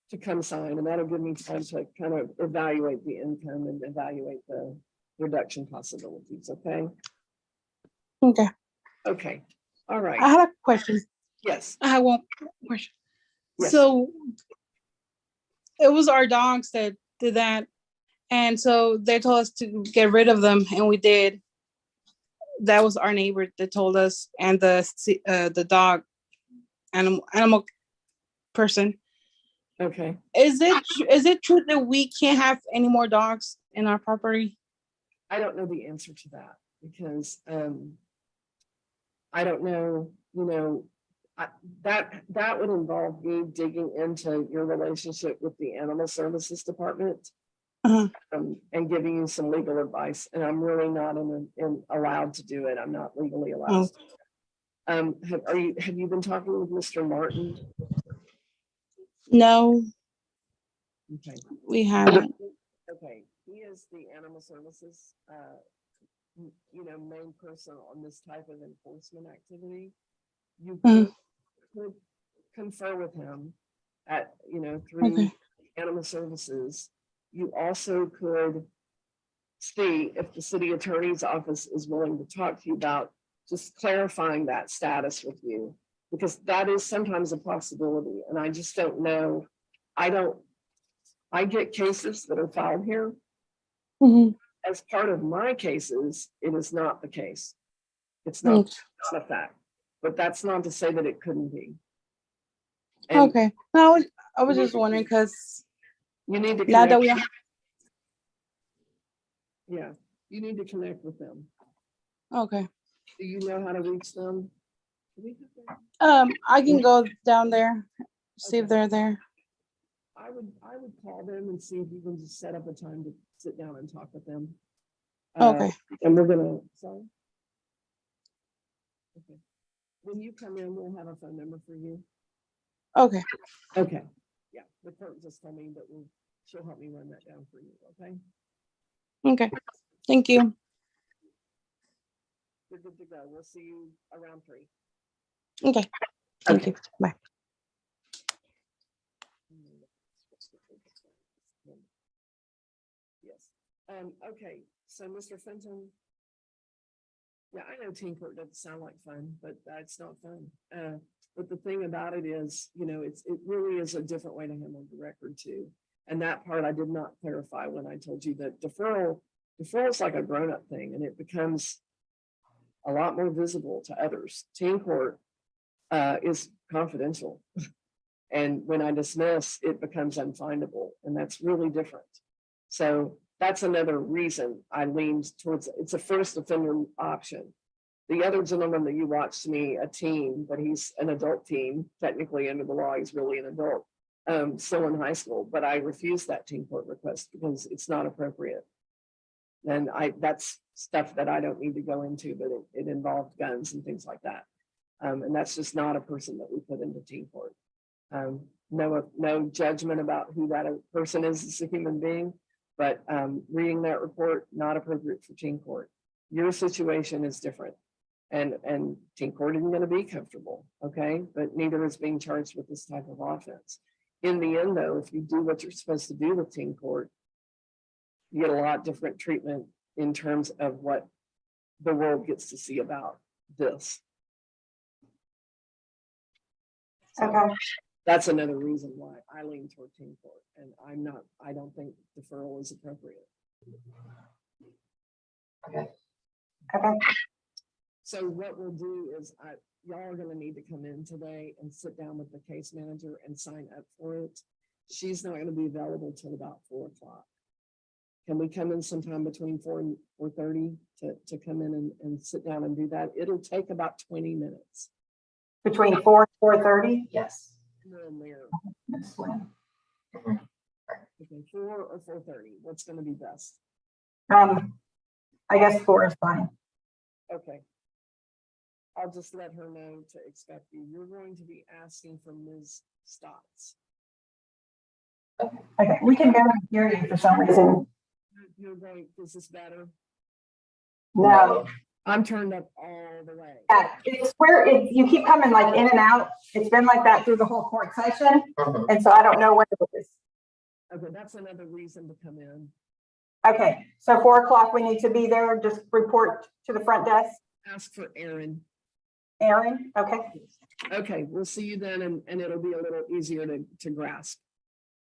to come sign, and that'll give me time to kind of evaluate the income and evaluate the reduction possibilities, okay? Okay. Okay, all right, I had a question. yes, I have one question. Yes. So it was our dogs that did that. And so they told us to get rid of them, and we did. That was our neighbor that told us, and the dog animal person. okay. Is it true that we can't have any more dogs in our property? I don't know the answer to that because I don't know, that would involve me digging into your relationship with the animal services department. And giving you some legal advice, and I'm really not allowed to do it. I'm not legally allowed. Have you been talking with Mr. Martin? No, Okay. we haven't. Okay, he is the animal services, main person on this type of enforcement activity. You could confer with him through animal services. You also could see if the city attorney's office is willing to talk to you about just clarifying that status with you, because that is sometimes a possibility. And I just don't know. I get cases that are filed here. As part of my cases, it is not the case. It's not a fact, but that's not to say that it couldn't be. And Okay. No, I was just wondering because you need to now that connect. we Yeah, you need to connect with them. okay. Do you know how to reach them? I can go down there, see if they're there. I would call them and see if you can just set up a time to sit down and talk with them. Okay. And we're gonna, sorry. Okay. When you come in, we'll have a phone number for you. Okay. Okay. Yeah, the clerk just told me, but she'll help me run that down for you, okay? Okay. Thank you. You're good to go. We'll see you around 3. Okay. Thank you. Bye. Yes. Okay, so Mr. Fenton. Yeah, I know teen court doesn't sound like fun, but that's not fun. But the thing about it is, it really is a different way to handle the record too. And that part I did not clarify when I told you that deferral is like a grown-up thing, and it becomes a lot more visible to others. Teen court is confidential. And when I dismiss, it becomes unfindable, and that's really different. So that's another reason I leaned towards it's a first offender option. The other gentleman that you watched me, a teen, but he's an adult teen, technically under the law, he's really an adult, still in high school, but I refused that teen court request because it's not appropriate. And that's stuff that I don't need to go into, but it involved guns and things like that. And that's just not a person that we put into teen court. No judgment about who that person is as a human being, but reading that report, not appropriate for teen court. Your situation is different. And teen court isn't going to be comfortable, okay? But neither is being charged with this type of offense. In the end, though, if you do what you're supposed to do with teen court, you get a lot different treatment in terms of what the world gets to see about this. So Okay. that's another reason why I lean toward teen court, and I don't think deferral is appropriate. Okay. So what we'll do is y'all are gonna need to come in today and sit down with the case manager and sign up for it. She's not gonna be available till about 4 o'clock. Can we come in sometime between 4 and 4:30 to come in and sit down and do that? It'll take about 20 minutes. Between 4 and 4:30? Yes. Okay, 4 or 4:30, what's gonna be best? I guess 4 is fine. Okay. I'll just let her know to expect you. You're going to be asking for Ms. Stotts. Okay, we can barely hear you for some reason. You're going, is this better? No. I'm turned up all the way. Yeah, it's where you keep coming like in and out. It's been like that through the whole court session. And so I don't know what it is. Okay, that's another reason to come in. Okay, so 4 o'clock, we need to be there. Just report to the front desk. Ask for Aaron. Aaron, okay. Okay, we'll see you then, and it'll be a little easier to grasp.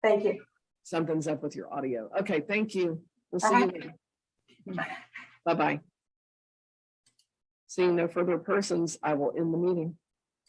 Thank you. Something's up with your audio. Okay, thank you. We'll see you later. Bye-bye. Seeing no further persons, I will end the meeting.